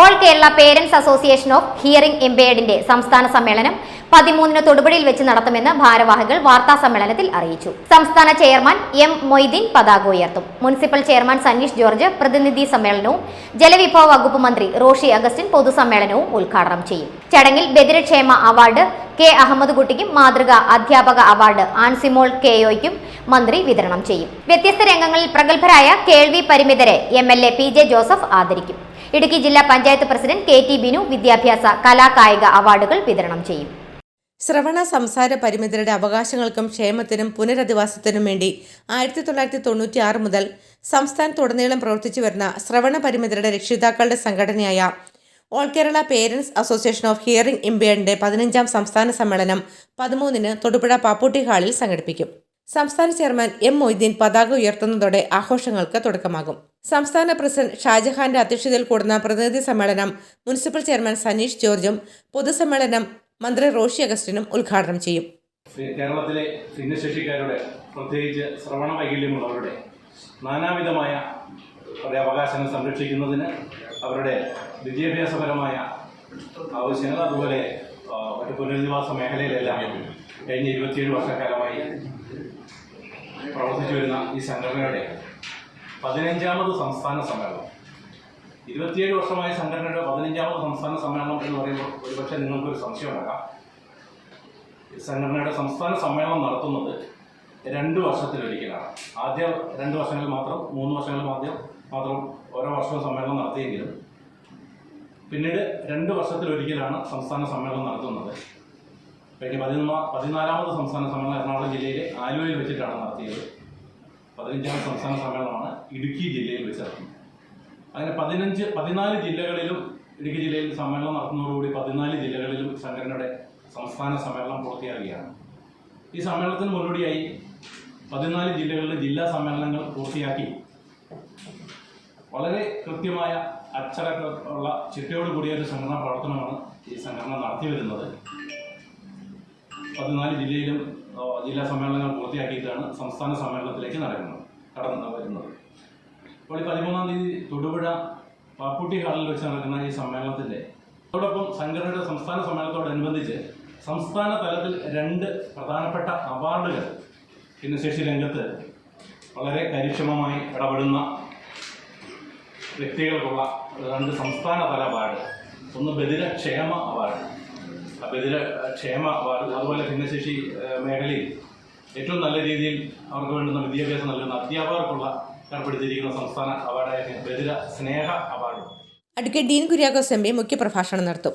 All Kerala parents association of hearing ഇംപെയർഡിന്റെ സംസ്ഥാന സമ്മേളനം 13-ന് തൊടുപുഴയിൽ വെച്ച് നടത്തുമെന്ന് ഭാരവാഹികൾ വാർത്താ സമ്മേളനത്തിൽ അറിയിച്ചു. സംസ്ഥാന ചെയർമാൻ M മൊയ്തീൻ പതാക ഉയർത്തും. മുനിസിപ്പൽ ചെയർമാൻ സനീഷ് ജോർജ് പ്രതിനിധി സമ്മേളനവും ജലവിഭവ വകുപ്പ് മന്ത്രി റോഷി അഗസ്റ്റിൻ പൊതുസമ്മേളനവും ഉദ്ഘാടനം ചെയ്യും. ചടങ്ങിൽ ബദിരക്ഷേമ അവാർഡ് K അഹമ്മദ് കുട്ടിക്കും മാതൃക അധ്യാപക അവാർഡ് ആൻസിമോൾ KOയ്ക്കും മന്ത്രി വിതരണം ചെയ്യും. വ്യത്യസ്ത രംഗങ്ങളിൽ പ്രഗത്ഭരായ കേൾവി പരിമിതരെ MLA PJ ജോസഫ് ആദരിക്കും. ഇടുക്കി ജില്ലാ പഞ്ചായത്ത് പ്രസിഡന്റ് KT ബിനു വിദ്യാഭ്യാസ കലാകായിക അവാർഡുകൾ വിതരണം ചെയ്യും. ശ്രവണ സംസാര പരിമിതരുടെ അവകാശങ്ങൾക്കും ക്ഷേമത്തിനും പുനരധിവാസത്തിനും വേണ്ടി 1996 മുതൽ സംസ്ഥാനത്തുടനീളം പ്രവർത്തിച്ചു വരുന്ന ശ്രവണ പരിമിതരുടെ രക്ഷിതാക്കളുടെ സംഘടനയായ all Kerala parents association of hearing ഇംപെയർഡിന്റെ 15-ാം സംസ്ഥാന സമ്മേളനം 13-ന് തൊടുപുഴ പാപ്പൂട്ടി ഹാളിൽ സംഘടിപ്പിക്കും. സംസ്ഥാന ചെയർമാൻ M മൊയ്തീൻ പതാക ഉയർത്തുന്നതോടെ ആഘോഷങ്ങൾക്ക് തുടക്കമാകും. സംസ്ഥാന പ്രസിഡന്റ് ഷാജഹാന്റെ അധ്യക്ഷതയിൽ കൂടുന്ന പ്രതിനിധി സമ്മേളനം മുനിസിപ്പൽ ചെയർമാൻ സനീഷ് ജോർജും പൊതുസമ്മേളനം മന്ത്രി റോഷി അഗസ്റ്റിനും ഉദ്ഘാടനം ചെയ്യും. കേരളത്തിലെ ഭിന്നശേഷിക്കാരുടെ, പ്രത്യേകിച്ച് ശ്രവണ വൈകല്യമുള്ളവരുടെ നാനാവിധമായ അവകാശങ്ങൾ സംരക്ഷിക്കുന്നതിന് അവരുടെ വിദ്യാഭ്യാസപരമായ ആവശ്യങ്ങൾ, അതുപോലെ മറ്റ് പുനരധിവാസ മേഖലയിലെല്ലാം കഴിഞ്ഞ 27 വർഷക്കാലമായി പ്രവർത്തിച്ചു വരുന്ന ഈ സംഘടനയുടെ 15ാമത് സംസ്ഥാന സമ്മേളനം. 27 വർഷമായ സംഘടനയുടെ 15ാമത് സംസ്ഥാന സമ്മേളനം എന്ന് പറയുമ്പോൾ ഒരുപക്ഷെ നിങ്ങൾക്കൊരു സംശയം ഉണ്ടാകാം. സംഘടനയുടെ സംസ്ഥാന സമ്മേളനം നടത്തുന്നത് 2 വർഷത്തിലൊരിക്കലാണ്. ആദ്യ 2 വർഷങ്ങളിൽ മാത്രം, 3 വർഷങ്ങളിൽ മാത്രം ഓരോ വർഷവും സമ്മേളനം നടത്തിയെങ്കിലും പിന്നീട് 2 വർഷത്തിലൊരിക്കലാണ് സംസ്ഥാന സമ്മേളനം നടത്തുന്നത്. കഴിഞ്ഞ 14ാമത് സംസ്ഥാന സമ്മേളനം എറണാകുളം ജില്ലയിലെ ആലുവയിൽ വെച്ചിട്ടാണ് നടത്തിയത്. 15ാം സംസ്ഥാന സമ്മേളനമാണ് ഇടുക്കി ജില്ലയിൽ വെച്ച് നടത്തുന്നത്. അങ്ങനെ 14 ജില്ലകളിലും ഇടുക്കി ജില്ലയിൽ സമ്മേളനം നടത്തുന്നതോടുകൂടി 14 ജില്ലകളിലും സംഘടനയുടെ സംസ്ഥാന സമ്മേളനം പൂർത്തിയാകുകയാണ്. ഈ സമ്മേളനത്തിന് മുന്നോടിയായി 14 ജില്ലകളിലെ ജില്ലാ സമ്മേളനങ്ങൾ പൂർത്തിയാക്കി വളരെ കൃത്യമായ അച്ചടക്കമുള്ള ചിട്ടയോട് കൂടിയ ഒരു സംഘടനാ പ്രവർത്തനമാണ് ഈ സംഘടന നടത്തി വരുന്നത്. 14 ജില്ലയിലും ജില്ലാ സമ്മേളനങ്ങൾ പൂർത്തിയാക്കിയിട്ടാണ് സംസ്ഥാന സമ്മേളനത്തിലേക്ക് കടന്നു വരുന്നത്. അപ്പോൾ 13-ാം തീയതി തൊടുപുഴ പാപ്പുട്ടി ഹാളിൽ വെച്ച് നടക്കുന്ന ഈ സമ്മേളനത്തിൻ്റെ അതോടൊപ്പം സംഘടനയുടെ സംസ്ഥാന സമ്മേളനത്തോടനുബന്ധിച്ച് സംസ്ഥാന തലത്തിൽ 2 പ്രധാനപ്പെട്ട അവാർഡുകൾ ഭിന്നശേഷി രംഗത്ത് വളരെ കാര്യക്ഷമമായി ഇടപെടുന്ന വ്യക്തികൾക്കുള്ള 2 സംസ്ഥാന തല അവാർഡ്. ഒന്ന് ബധിരക്ഷേമ അവാർഡ്. ബധിരക്ഷേമ അവാർഡ് അതുപോലെ ഭിന്നശേഷി മേഖലയിൽ ഏറ്റവും നല്ല രീതിയിൽ അവർക്ക് വേണ്ടുന്ന വിദ്യാഭ്യാസം നൽകുന്ന അധ്യാപകർക്കുള്ള ഏർപ്പെടുത്തിയിരിക്കുന്ന സംസ്ഥാന അവാർഡായ Badhira Sneha award. Advocate Dean Kuriakose M P മുഖ്യപ്രഭാഷണം നടത്തും.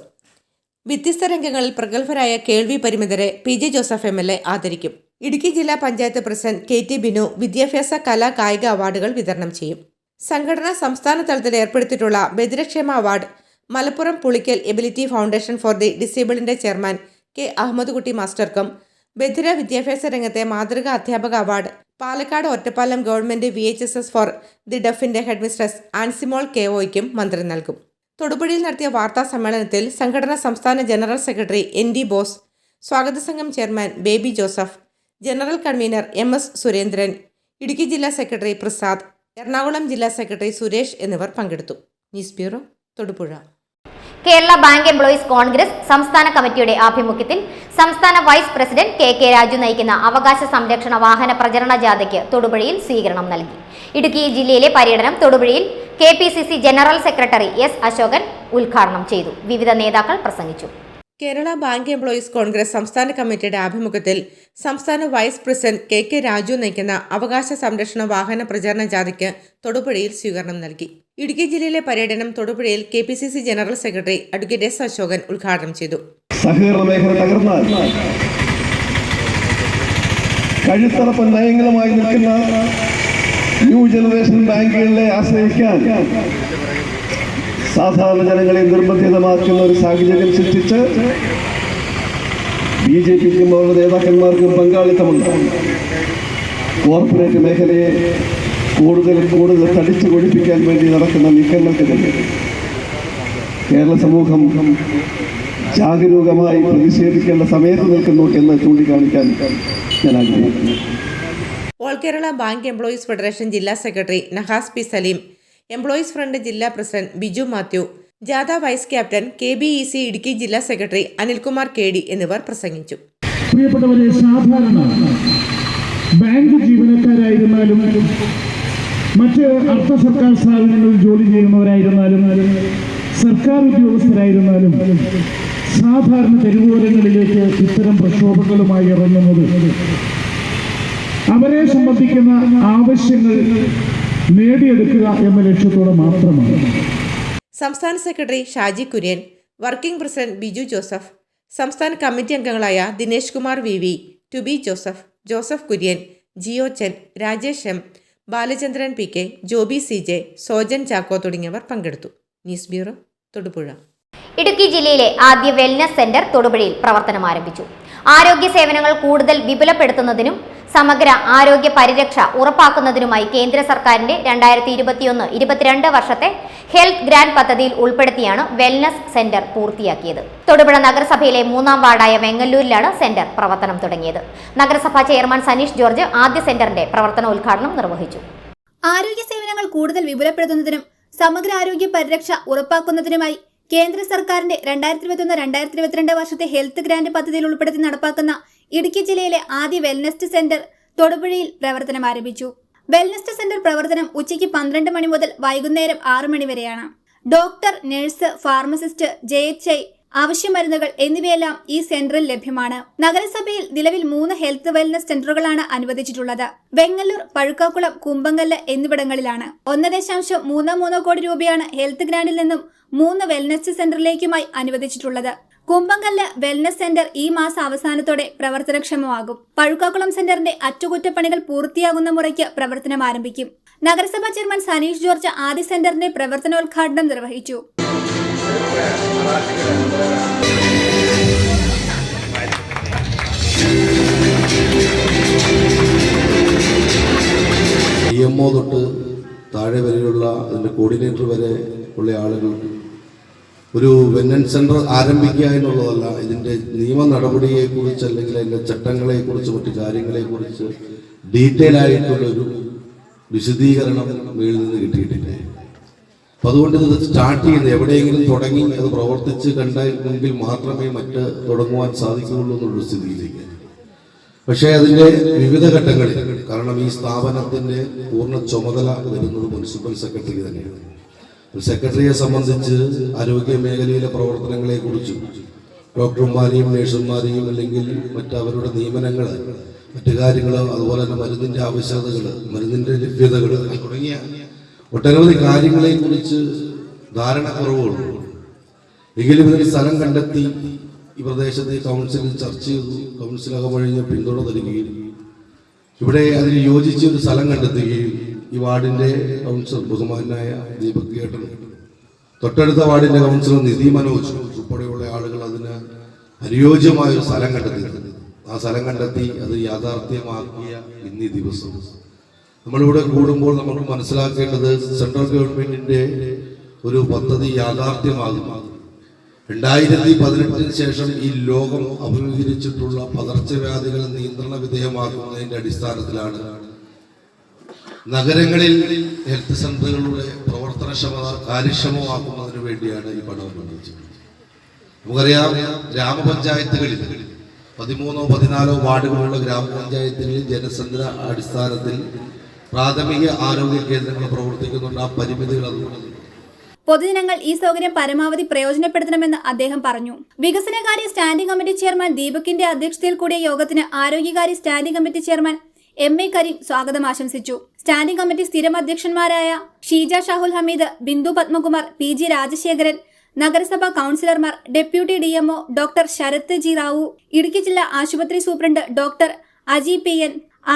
വ്യത്യസ്ത രംഗങ്ങളിൽ പ്രഗത്ഭരായ കേൾവി പരിമിതരെ PJ ജോസഫ് MLA ആദരിക്കും. ഇടുക്കി ജില്ലാ പഞ്ചായത്ത് പ്രസിഡന്റ് KT ബിനു വിദ്യാഭ്യാസ കലാ കായിക അവാർഡുകൾ വിതരണം ചെയ്യും. സംഘടന സംസ്ഥാന തലത്തിൽ ഏർപ്പെടുത്തിയിട്ടുള്ള ബധിരക്ഷേമ award Malappuram Pulikkal ability foundation for the ഡിസേബിളിന്റെ ചെയർമാൻ K അഹമ്മദ് കുട്ടി മാസ്റ്റർക്കും, ബധിര വിദ്യാഭ്യാസ രംഗത്തെ മാതൃകാ അധ്യാപക award Palakkad Ottapalam government VHSS for the ഡെഫിന്റെ ഹെഡ്മിസ്ട്രസ് ആൻസിമോൾ KOയ്ക്കും മന്ത്രി നൽകും. തൊടുപുഴയിൽ നടത്തിയ വാർത്താ സമ്മേളനത്തിൽ സംഘടനാ സംസ്ഥാന ജനറൽ സെക്രട്ടറി ND ബോസ്, സ്വാഗത സംഘം chairman baby Joseph, general convener MS Surendran, Idukki ജില്ലാ സെക്രട്ടറി പ്രസാദ്, എറണാകുളം ജില്ലാ സെക്രട്ടറി സുരേഷ് എന്നിവർ പങ്കെടുത്തു. News bureau, Thodupuzha. Kerala bank employees Congress സംസ്ഥാന കമ്മിറ്റിയുടെ ആഭിമുഖ്യത്തിൽ സംസ്ഥാന വൈസ് പ്രസിഡന്റ് KK രാജു നയിക്കുന്ന അവകാശ സംരക്ഷണ വാഹന പ്രചരണ ജാഥയ്ക്ക് തൊടുപുഴയിൽ സ്വീകരണം നൽകി. ഇടുക്കി ജില്ലയിലെ പര്യടനം തൊടുപുഴയിൽ KPCC general secretary S Ashokan ഉദ്ഘാടനം ചെയ്തു. വിവിധ നേതാക്കൾ പ്രസംഗിച്ചു. കേരള ബാങ്ക് എംപ്ലോയീസ് കോൺഗ്രസ് സംസ്ഥാന കമ്മിറ്റിയുടെ ആഭിമുഖ്യത്തിൽ സംസ്ഥാന വൈസ് പ്രസിഡന്റ് KK രാജു നയിക്കുന്ന അവകാശ സംരക്ഷണ വാഹന പ്രചരണ ജാഥയ്ക്ക് തൊടുപുഴയിൽ സ്വീകരണം നൽകി. ഇടുക്കി ജില്ലയിലെ പര്യടനം തൊടുപുഴയിൽ KPCC general secretary advocate S Ashokan ഉദ്ഘാടനം ചെയ്തു. സഹകരണ മേഖല തകർന്നാൽ കഴുത്തറപ്പൻ നയങ്ങളുമായി നിൽക്കുന്ന ന്യൂ ജനറേഷൻ ബാങ്കുകളെ ആശ്രയിക്കാൻ സാധാരണ ജനങ്ങളെ നിർബന്ധിതമാക്കുന്ന ഒരു സാഹചര്യം സൃഷ്ടിച്ച് BJPക്കും അവരുടെ നേതാക്കന്മാർക്കും പങ്കാളിത്തമുണ്ട്. കോർപ്പറേറ്റ് മേഖലയെ കൂടുതൽ തടിച്ചു കൊഴിപ്പിക്കാൻ വേണ്ടി നടക്കുന്ന നീക്കങ്ങൾക്കെതിരെ കേരള സമൂഹം ജാഗരൂകമായി പ്രതിഷേധിക്കേണ്ട സമയത്ത് നിൽക്കുന്നു എന്ന് ചൂണ്ടിക്കാണിക്കാൻ ഞാൻ ആഗ്രഹിക്കുന്നു. All Kerala bank employees federation ജില്ലാ secretary Nahas P Saleem, employees front ജില്ലാ പ്രസിഡന്റ് ബിജു മാത്യു, ജാഥ വൈസ് ക്യാപ്റ്റൻ KBEC ഇടുക്കി ജില്ലാ സെക്രട്ടറി അനിൽകുമാർ KD എന്നിവർ പ്രസംഗിച്ചു. പ്രിയപ്പെട്ടവരെ, സാധാരണ ബാങ്ക് ജീവനക്കാരായിരുന്നാലും മറ്റ് അർദ്ധ സർക്കാർ സ്ഥാപനങ്ങളിൽ ജോലി ചെയ്യുന്നവരായിരുന്നാലും സർക്കാർ ഉദ്യോഗസ്ഥരായിരുന്നാലും സാധാരണ തെരുവോരങ്ങളിലേക്ക് ഇത്തരം പ്രക്ഷോഭങ്ങളുമായി ഇറങ്ങുന്നത് അവരെ സംബന്ധിക്കുന്ന ആവശ്യങ്ങൾ നേടിയെടുക്കുക എന്ന ലക്ഷ്യത്തോടെ മാത്രമാണ്. സംസ്ഥാന secretary Shaji Kurian, working president Biju Joseph, സംസ്ഥാന കമ്മിറ്റി അംഗങ്ങളായ ദിനേശ് കുമാർ VV, ടുബി ജോസഫ്, ജോസഫ് കുര്യൻ, ജിയോ ചെൻ, Rajesh M, Balachandran PK, Joby CJ, Sojan Chacko തുടങ്ങിയവർ പങ്കെടുത്തു. News bureau, Thodupuzha. ഇടുക്കി ജില്ലയിലെ ആദ്യ വെൽനസ് സെന്റർ തൊടുപുഴയിൽ പ്രവർത്തനം ആരംഭിച്ചു. ആരോഗ്യ സേവനങ്ങൾ കൂടുതൽ വിപുലപ്പെടുത്തുന്നതിനും സമഗ്ര ആരോഗ്യ പരിരക്ഷ ഉറപ്പാക്കുന്നതിനുമായി കേന്ദ്ര സർക്കാരിന്റെ 2021-22 വർഷത്തെ ഹെൽത്ത് ഗ്രാന്റ് പദ്ധതിയിൽ ഉൾപ്പെടുത്തിയാണ് വെൽനസ് സെന്റർ പൂർത്തിയാക്കിയത്. തൊടുപുഴ നഗരസഭയിലെ 3-ാം വാർഡായ വെങ്ങല്ലൂരിലാണ് സെന്റർ പ്രവർത്തനം തുടങ്ങിയത്. നഗരസഭാ ചെയർമാൻ സനീഷ് ജോർജ് ആദ്യ സെന്ററിന്റെ പ്രവർത്തനോദ്ഘാടനം നിർവഹിച്ചു. ആരോഗ്യ സേവനങ്ങൾ കൂടുതൽ വിപുലപ്പെടുത്തുന്നതിനും സമഗ്ര ആരോഗ്യ പരിരക്ഷ ഉറപ്പാക്കുന്നതിനുമായി കേന്ദ്ര സർക്കാരിന്റെ 2021-22 വർഷത്തെ ഹെൽത്ത് ഗ്രാന്റ് പദ്ധതിയിൽ ഉൾപ്പെടുത്തി നടപ്പാക്കുന്ന ഇടുക്കി ജില്ലയിലെ ആദ്യ വെൽനസ് സെന്റർ തൊടുപുഴയിൽ പ്രവർത്തനം ആരംഭിച്ചു. വെൽനസ് സെന്റർ പ്രവർത്തനം ഉച്ചയ്ക്ക് 12 മണി മുതൽ വൈകുന്നേരം 6 മണി വരെയാണ്. ഡോക്ടർ, നഴ്സ്, ഫാർമസിസ്റ്റ്, JHI, ആവശ്യ മരുന്നുകൾ എന്നിവയെല്ലാം ഈ സെന്ററിൽ ലഭ്യമാണ്. നഗരസഭയിൽ നിലവിൽ 3 ഹെൽത്ത് വെൽനസ് സെന്ററുകളാണ് അനുവദിച്ചിട്ടുള്ളത്. വെങ്ങല്ലൂർ, പഴുക്കാക്കുളം, കുമ്പങ്കല്ല് എന്നിവിടങ്ങളിലാണ്. 1.33 കോടി രൂപയാണ് ഹെൽത്ത് ഗ്രാന്റിൽ നിന്നും 3 വെൽനസ് സെന്ററിലേക്കുമായി അനുവദിച്ചിട്ടുള്ളത്. കുമ്പങ്കല്ല് വെൽനസ് സെന്റർ ഈ മാസം അവസാനത്തോടെ പ്രവർത്തനക്ഷമമാകും. പഴുക്കാക്കുളം സെന്ററിന്റെ അറ്റകുറ്റപ്പണികൾ പൂർത്തിയാകുന്ന മുറയ്ക്ക് പ്രവർത്തനം ആരംഭിക്കും. നഗരസഭാ ചെയർമാൻ സനീഷ് ജോർജ് ആദ്യ സെന്ററിന്റെ പ്രവർത്തനോദ്ഘാടനം നിർവഹിച്ചു. DMO തൊട്ട് താഴെ വരെയുള്ള അതിൻ്റെ കോർഡിനേറ്റർ വരെ ഉള്ള ആളുകൾക്ക് ഒരു വെൽനസ് സെൻറ്റർ ആരംഭിക്കുക എന്നുള്ളതല്ല, ഇതിൻ്റെ നിയമ നടപടിയെക്കുറിച്ച് അല്ലെങ്കിൽ അതിൻ്റെ ചട്ടങ്ങളെക്കുറിച്ച് മറ്റു കാര്യങ്ങളെക്കുറിച്ച് ഡീറ്റെയിൽ ആയിട്ടുള്ളൊരു വിശദീകരണം മേളിൽ നിന്ന് കിട്ടിയിട്ടില്ല. അപ്പം അതുകൊണ്ട് ഇത് സ്റ്റാർട്ട് ചെയ്യുന്നത് എവിടെയെങ്കിലും തുടങ്ങി അത് പ്രവർത്തിച്ച് കണ്ടെങ്കിൽ മാത്രമേ മറ്റ് തുടങ്ങുവാൻ സാധിക്കുകയുള്ളൂ എന്നുള്ള സ്ഥിതിയിലേക്ക്. പക്ഷേ അതിൻ്റെ വിവിധ ഘട്ടങ്ങളിൽ, കാരണം ഈ സ്ഥാപനത്തിൻ്റെ പൂർണ്ണ ചുമതല വരുന്നത് മുനിസിപ്പൽ സെക്രട്ടറി തന്നെയാണ്. സെക്രട്ടറിയെ സംബന്ധിച്ച് ആരോഗ്യ മേഖലയിലെ പ്രവർത്തനങ്ങളെക്കുറിച്ചും ഡോക്ടർമാരെയും നേഴ്സുമാരെയും അല്ലെങ്കിൽ മറ്റവരുടെ നിയമനങ്ങൾ, മറ്റു കാര്യങ്ങൾ, അതുപോലെ തന്നെ മരുന്നിൻ്റെ ആവശ്യകതകൾ, മരുന്നിൻ്റെ ലഭ്യതകൾ തുടങ്ങിയ ഒട്ടനവധി കാര്യങ്ങളെക്കുറിച്ച് ധാരണക്കുറവുകളുണ്ട്. എങ്കിലും ഇതിന് സ്ഥലം കണ്ടെത്തി ഈ പ്രദേശത്തെ കൗൺസിലിൽ ചർച്ച ചെയ്തു. കൗൺസിലകമഴിഞ്ഞ് പിന്തുണ തരികയും ഇവിടെ അതിന് യോജിച്ചൊരു സ്ഥലം കണ്ടെത്തുകയും ഈ വാർഡിൻ്റെ കൗൺസിലർ ബഹുമാനായ ദീപക് ഏട്ടൻ, തൊട്ടടുത്ത വാർഡിൻ്റെ കൗൺസിലർ നിധി മനോജ് ഉൾപ്പെടെയുള്ള ആളുകൾ അതിന് അനുയോജ്യമായൊരു സ്ഥലം കണ്ടെത്തി. ആ സ്ഥലം കണ്ടെത്തി അത് യാഥാർത്ഥ്യമാക്കിയ ഇന്നീ ദിവസം നമ്മളിവിടെ കൂടുമ്പോൾ നമുക്ക് മനസ്സിലാക്കേണ്ടത് സെൻട്രൽ ഗവൺമെന്റിന്റെ ഒരു പദ്ധതി യാഥാർത്ഥ്യമാകും. 2018 ശേഷം ഈ ലോകം അഭിമുഖീകരിച്ചിട്ടുള്ള പകർച്ചവ്യാധികൾ നിയന്ത്രണ വിധേയമാക്കുന്നതിന്റെ അടിസ്ഥാനത്തിലാണ് നഗരങ്ങളിൽ ഹെൽത്ത് സെന്ററുകളുടെ പ്രവർത്തനക്ഷമത കാര്യക്ഷമമാക്കുന്നതിന് വേണ്ടിയാണ് ഈ പണം അനുവദിച്ചത്. നമുക്കറിയാം, ഗ്രാമപഞ്ചായത്തുകളിൽ 13 14 വാർഡുകളുള്ള ഗ്രാമപഞ്ചായത്തുകളിൽ ജനസംഖ്യ അടിസ്ഥാനത്തിൽ പ്രാഥമിക ആരോഗ്യ കേന്ദ്രങ്ങൾ പ്രവർത്തിക്കുന്നുണ്ട്. ആ പരിമിതികൾ അതുകൊണ്ട് പൊതുജനങ്ങൾ ഈ സൗകര്യം പരമാവധി പ്രയോജനപ്പെടുത്തണമെന്ന് അദ്ദേഹം പറഞ്ഞു. വികസനകാര്യ സ്റ്റാൻഡിംഗ് കമ്മിറ്റി ചെയർമാൻ ദീപകിന്റെ അധ്യക്ഷതയിൽ കൂടിയ യോഗത്തിന് ആരോഗ്യകാര്യ standing committee chairman MA Kareem സ്വാഗതം ആശംസിച്ചു. സ്റ്റാൻഡിംഗ് കമ്മിറ്റി സ്ഥിരം അധ്യക്ഷന്മാരായ ഷീജ ഷാഹുൽ ഹമീദ്, ബിന്ദു പത്മകുമാർ, PG രാജശേഖരൻ, നഗരസഭാ കൗൺസിലർമാർ, deputy DMO doctor Sarath G Rao, Idukki ജില്ലാ ആശുപത്രി superintendent doctor Aji PN,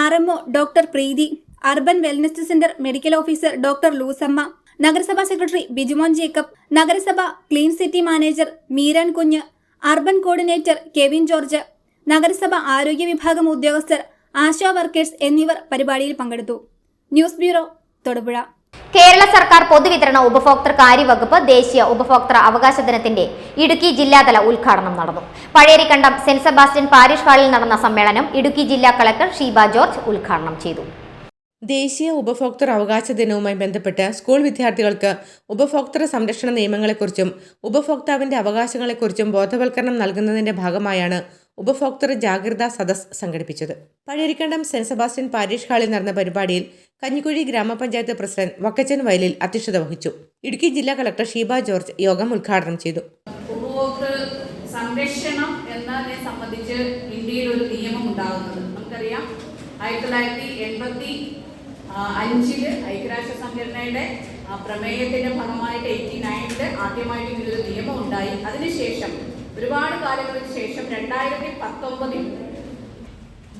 RMO doctor Preethi, urban wellness centre medical officer doctor Lucyamma, നഗരസഭാ സെക്രട്ടറി ബിജുമോൻ ജേക്കബ്, നഗരസഭ clean city manager Meeran Kunju, urban coordinator Kevin George, നഗരസഭ ആരോഗ്യ വിഭാഗം ഉദ്യോഗസ്ഥർ, ആശാ വർക്കേഴ്സ് എന്നിവർ പരിപാടിയിൽ പങ്കെടുത്തു. News bureau, Thodupuzha. കേരള സർക്കാർ പൊതുവിതരണ ഉപഭോക്തൃ കാര്യവകുപ്പ് ദേശീയ ഉപഭോക്തൃ അവകാശ ദിനത്തിന്റെ ഇടുക്കി ജില്ലാതല ഉദ്ഘാടനം നടന്നു. പഴയരിക്കണ്ടം സെന്റ് സെബാസ്റ്റ്യൻ പാരിഷ് ഹാളിൽ നടന്ന സമ്മേളനം ഇടുക്കി ജില്ലാ കളക്ടർ ഷീബ ജോർജ് ഉദ്ഘാടനം ചെയ്തു. ദേശീയ ഉപഭോക്തൃ അവകാശ ദിനവുമായി ബന്ധപ്പെട്ട് സ്കൂൾ വിദ്യാർത്ഥികൾക്ക് ഉപഭോക്തൃ സംരക്ഷണ നിയമങ്ങളെക്കുറിച്ചും ഉപഭോക്താവിന്റെ അവകാശങ്ങളെക്കുറിച്ചും ബോധവൽക്കരണം നൽകുന്നതിന്റെ ഭാഗമായാണ് ഉപഭോക്തൃ ജാഗ്രതാ സദസ് സംഘടിപ്പിച്ചത്. പഴയരിക്കണ്ടം സെന്റ് സെബാസ്റ്റ്യൻ പാരിഷ് ഹാളിൽ നടന്ന പരിപാടിയിൽ കഞ്ഞിക്കുഴി ഗ്രാമപഞ്ചായത്ത് പ്രസിഡന്റ് വക്കച്ചൻ വയലിൽ അധ്യക്ഷത വഹിച്ചു. ഇടുക്കി ജില്ലാ കളക്ടർ ഷീബ ജോർജ് യോഗം ഉദ്ഘാടനം ചെയ്തു. ഉപഭോക്തൃ സംരക്ഷണം എന്നതിനെ സംബന്ധിച്ച് ഇന്ത്യയിൽ ഒരു നിയമം ഉണ്ടാകുന്നത് നമുക്കറിയാം. 1985 ഐക്യരാഷ്ട്ര സംഘടനയുടെ പ്രമേയത്തിന്റെ ഫലമായിട്ട് 89 ആദ്യമായിട്ട് ഇങ്ങനൊരു നിയമം ഉണ്ടായി. അതിനുശേഷം ഒരുപാട് കാലങ്ങൾക്ക് ശേഷം 2019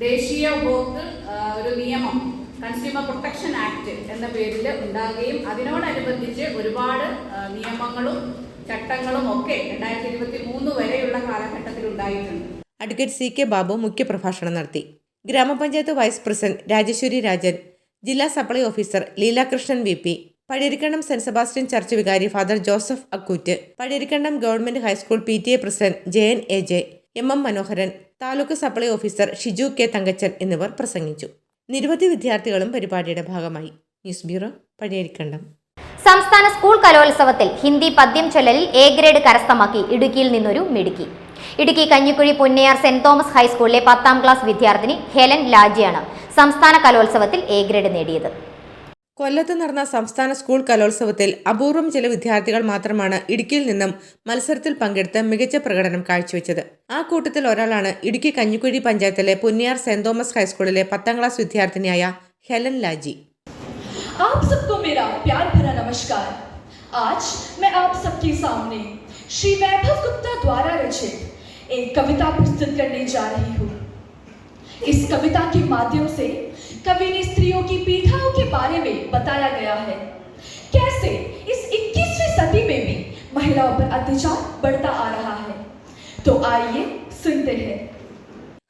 ദേശീയ ഉപഭോക്തൃ ഒരു നിയമം കൺസ്യൂമർ പ്രൊട്ടക്ഷൻ ആക്ട് എന്ന പേരിൽ ഉണ്ടാകുകയും അതിനോടനുബന്ധിച്ച് ഒരുപാട് നിയമങ്ങളും ചട്ടങ്ങളും ഒക്കെ 2023 വരെയുള്ള കാലഘട്ടത്തിൽ ഉണ്ടായിട്ടുണ്ട്. അഡ്വക്കേറ്റ് CK ബാബു മുഖ്യപ്രഭാഷണം നടത്തി. ഗ്രാമപഞ്ചായത്ത് വൈസ് പ്രസിഡന്റ് രാജേശ്വരി രാജൻ, ജില്ലാ supply officer Leelakrishnan VP, Pazhayarikkandam saint Sebastian church വികാരി father Joseph Akkoott, Pazhayarikkandam government high school PTA president JN AJ, MM Manoharan, taluk supply officer Shiju K Thankachan എന്നിവർ പ്രസംഗിച്ചു. നിരവധി വിദ്യാർത്ഥികളും പരിപാടിയുടെ ഭാഗമായി. News bureau, Pazhayarikkandam. സംസ്ഥാന സ്കൂൾ കലോത്സവത്തിൽ ഹിന്ദി പദ്യം ചൊല്ലലിൽ A ഗ്രേഡ് കരസ്ഥമാക്കി ഇടുക്കിയിൽ നിന്നൊരു മിടുക്കി. ഇടുക്കി കഞ്ഞിക്കുഴി പുന്നയാർ സെന്റ് തോമസ് ഹൈസ്കൂളിലെ 10ാം ക്ലാസ് വിദ്യാർത്ഥിനി ഹെലൻ ലാജിയാണ് സംസ്ഥാന കലോത്സവത്തിൽ A ഗ്രേഡ് നേടിയത്. കൊല്ലത്ത് നടന്ന സംസ്ഥാന സ്കൂൾ കലോത്സവത്തിൽ അപൂർവം ചില വിദ്യാർത്ഥികൾ മാത്രമാണ് ഇടുക്കിയിൽ നിന്നും മത്സരത്തിൽ പങ്കെടുത്ത് മികച്ച പ്രകടനം കാഴ്ചവെച്ചത്. ആ കൂട്ടത്തിൽ ഒരാളാണ് ഇടുക്കി കഞ്ഞിക്കുഴി പഞ്ചായത്തിലെ പുന്നയാർ സെന്റ് തോമസ് ഹൈസ്കൂളിലെ 10ാം ക്ലാസ് വിദ്യാർത്ഥിനിയായ ഹെലൻ ലാജി. आप सबको मेरा प्यार भरा नमस्कार। आज मैं आप सबके सामने श्री वैभव गुप्ता द्वारा रचित एक कविता प्रस्तुत करने जा रही हूँ। इस कविता के माध्यम से कवि ने स्त्रियों की पीड़ाओं के बारे में बताया गया है, कैसे इस 21वीं सदी में भी महिलाओं पर अत्याचार बढ़ता आ रहा है। तो आइए सुनते हैं।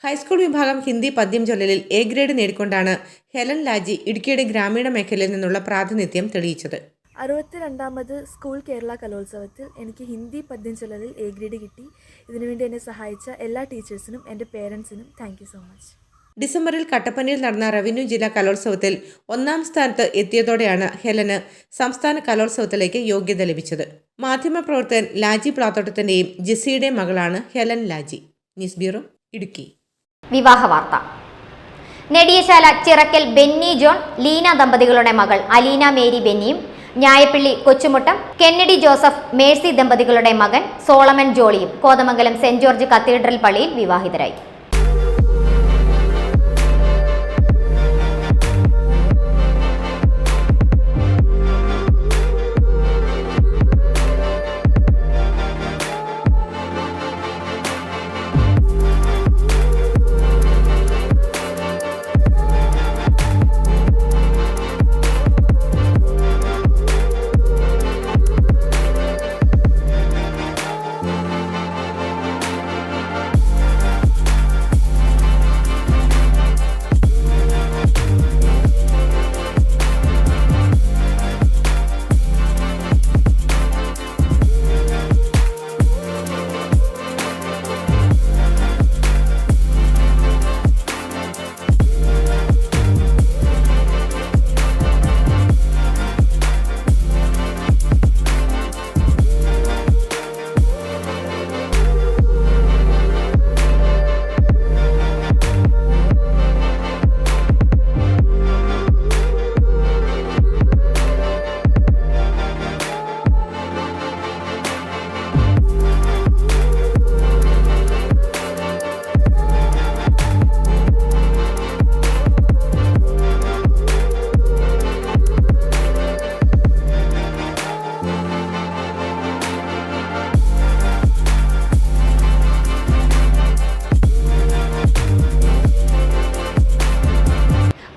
ഹൈസ്കൂൾ വിഭാഗം ഹിന്ദി പദ്യം ചൊല്ലലിൽ എ ഗ്രേഡ് നേടിക്കൊണ്ടാണ് ഹെലൻ ലാജി ഇടുക്കിയുടെ ഗ്രാമീണ മേഖലയിൽ നിന്നുള്ള പ്രാതിനിധ്യം തെളിയിച്ചത്. 62ാമത് സ്കൂൾ കേരള കലോത്സവത്തിൽ എനിക്ക് ഹിന്ദി പദ്യം ചൊല്ലലിൽ എ ഗ്രേഡ് കിട്ടി. ഇതിനുവേണ്ടി എന്നെ സഹായിച്ച എല്ലാ ടീച്ചേഴ്സിനും എൻ്റെ പേരൻസിനും താങ്ക് യു സോ മച്ച്. ഡിസംബറിൽ കട്ടപ്പനയിൽ നടന്ന റവന്യൂ ജില്ലാ കലോത്സവത്തിൽ 1ാം സ്ഥാനത്ത് എത്തിയതോടെയാണ് ഹെലന് സംസ്ഥാന കലോത്സവത്തിലേക്ക് യോഗ്യത ലഭിച്ചത്. മാധ്യമപ്രവർത്തകൻ ലാജി പ്ലാത്തോട്ടത്തിന്റെയും ജിസിയുടെയും മകളാണ് ഹെലൻ ലാജി. News bureau, Idukki. വിവാഹ വാർത്ത. നെടിയശാല ചിറക്കൽ ബെന്നി ജോൺ ലീന ദമ്പതികളുടെ മകൾ അലീന മേരി ബെന്നിയും ഞായപ്പള്ളി കൊച്ചുമുട്ടം കെന്നഡി ജോസഫ് മേഴ്സി ദമ്പതികളുടെ മകൻ സോളമൻ ജോളിയും കോതമംഗലം സെന്റ് ജോർജ് കത്തീഡ്രൽ പള്ളിയിൽ വിവാഹിതരായി.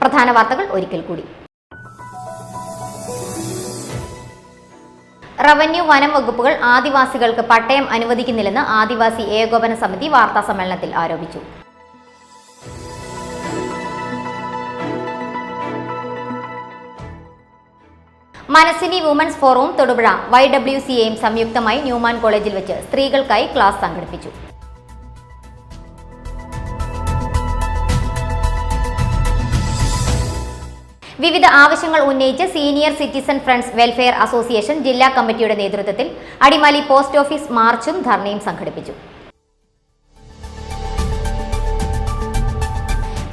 പ്രധാന വാർത്തകൾ ഒരിക്കൽ കൂടി. റവന്യൂ വനം വകുപ്പുകൾ ആദിവാസികൾക്ക് പട്ടയം അനുവദിക്കുന്നില്ലെന്ന് ആദിവാസി ഏകോപന സമിതി വാർത്താ സമ്മേളനത്തിൽ ആരോപിച്ചു. മനസ്സിനി വുമൻസ് ഫോറവും തൊടുപുഴ YWCAയും സംയുക്തമായി ന്യൂമാൻ കോളേജിൽ വെച്ച് സ്ത്രീകൾക്കായി ക്ലാസ് സംഘടിപ്പിച്ചു. വിവിധ ആവശ്യങ്ങൾ ഉന്നയിച്ച് senior citizen friends welfare association ജില്ലാ കമ്മിറ്റിയുടെ നേതൃത്വത്തിൽ അടിമാലി പോസ്റ്റ് ഓഫീസ് മാർച്ചും ധർണയും സംഘടിപ്പിച്ചു.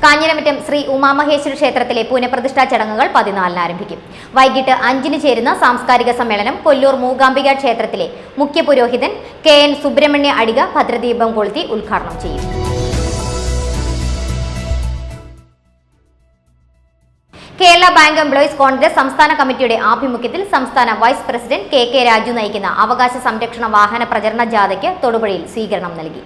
കാഞ്ഞിരമറ്റം ശ്രീ ഉമാമഹേശ്വര ക്ഷേത്രത്തിലെ പുനഃപ്രതിഷ്ഠാ ചടങ്ങുകൾ 14-ന് ആരംഭിക്കും. വൈകിട്ട് 5-ന് ചേരുന്ന സാംസ്കാരിക സമ്മേളനം കൊല്ലൂർ മൂകാംബിക ക്ഷേത്രത്തിലെ മുഖ്യപുരോഹിതൻ KN സുബ്രഹ്മണ്യ അടിക ഭദ്രദീപം കൊളുത്തി ഉദ്ഘാടനം ചെയ്യും. കേരള ബാങ്ക് എംപ്ലോയീസ് കോൺഗ്രസ് സംസ്ഥാന കമ്മിറ്റിയുടെ ആഭിമുഖ്യത്തിൽ സംസ്ഥാന വൈസ് പ്രസിഡന്റ് KK രാജു നയിക്കുന്ന അവകാശ സംരക്ഷണ വാഹന പ്രചരണ ജാഥയ്ക്ക് തൊടുപുഴയിൽ സ്വീകരണം നൽകി.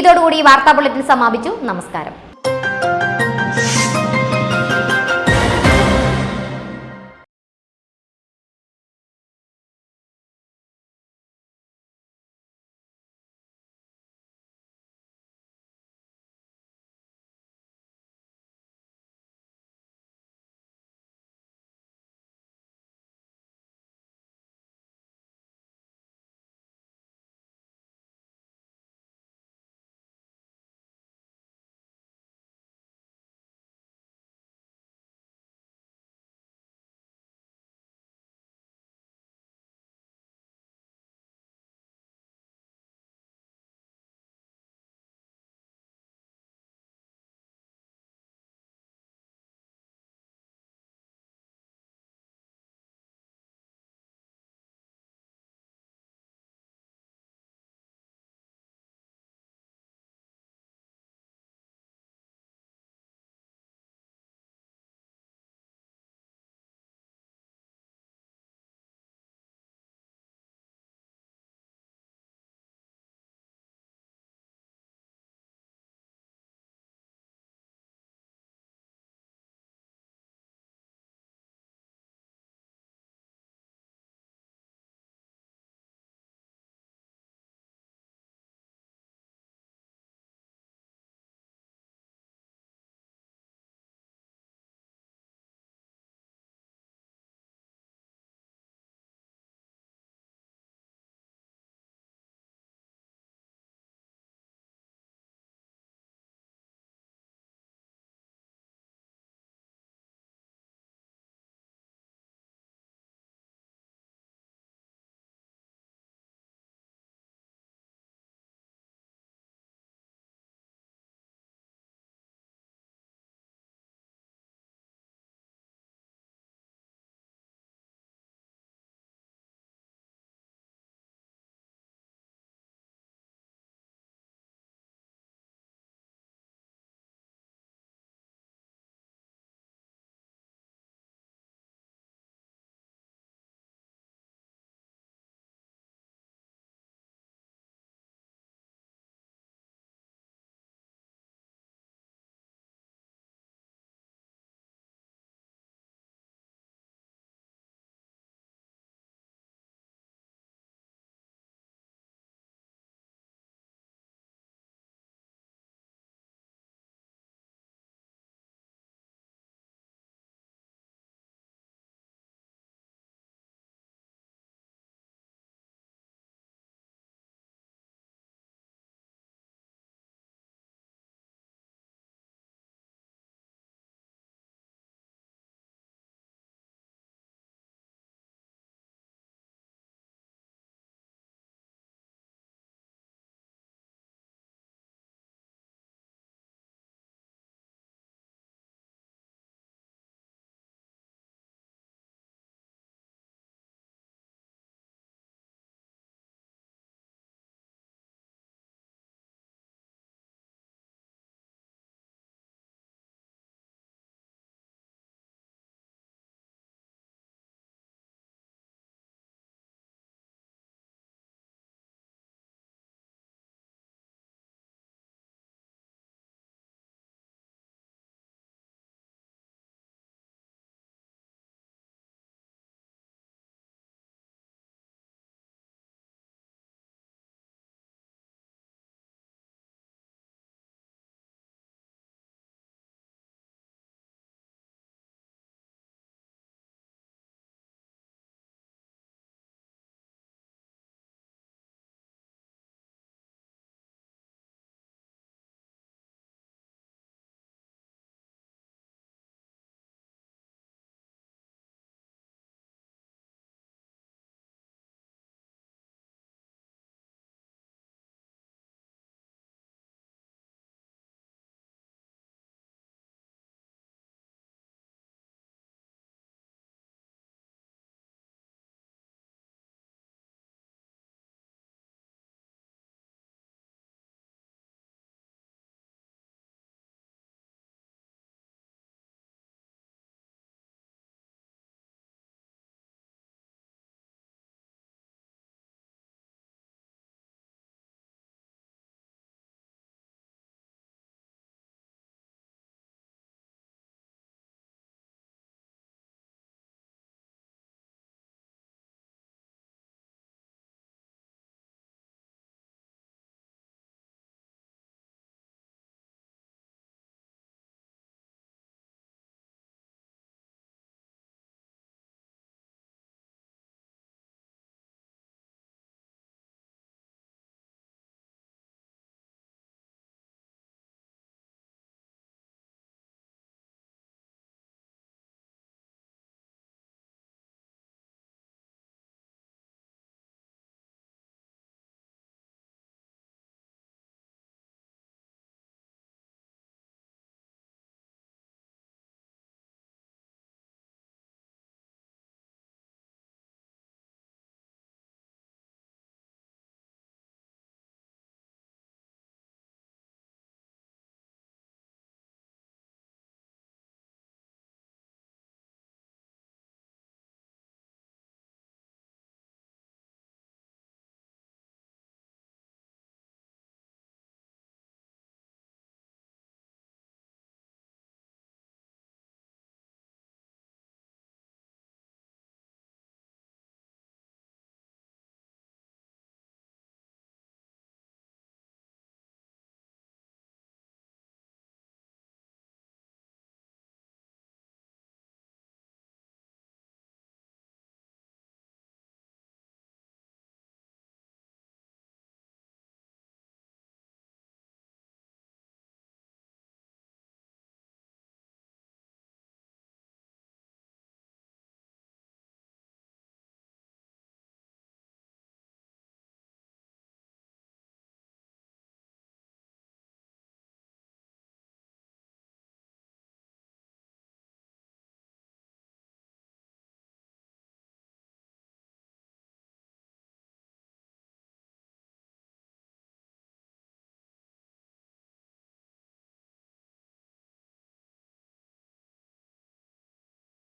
ഇതോടുകൂടി വാർത്താ ബുള്ളറ്റിൻ സമാപിച്ചു. നമസ്കാരം.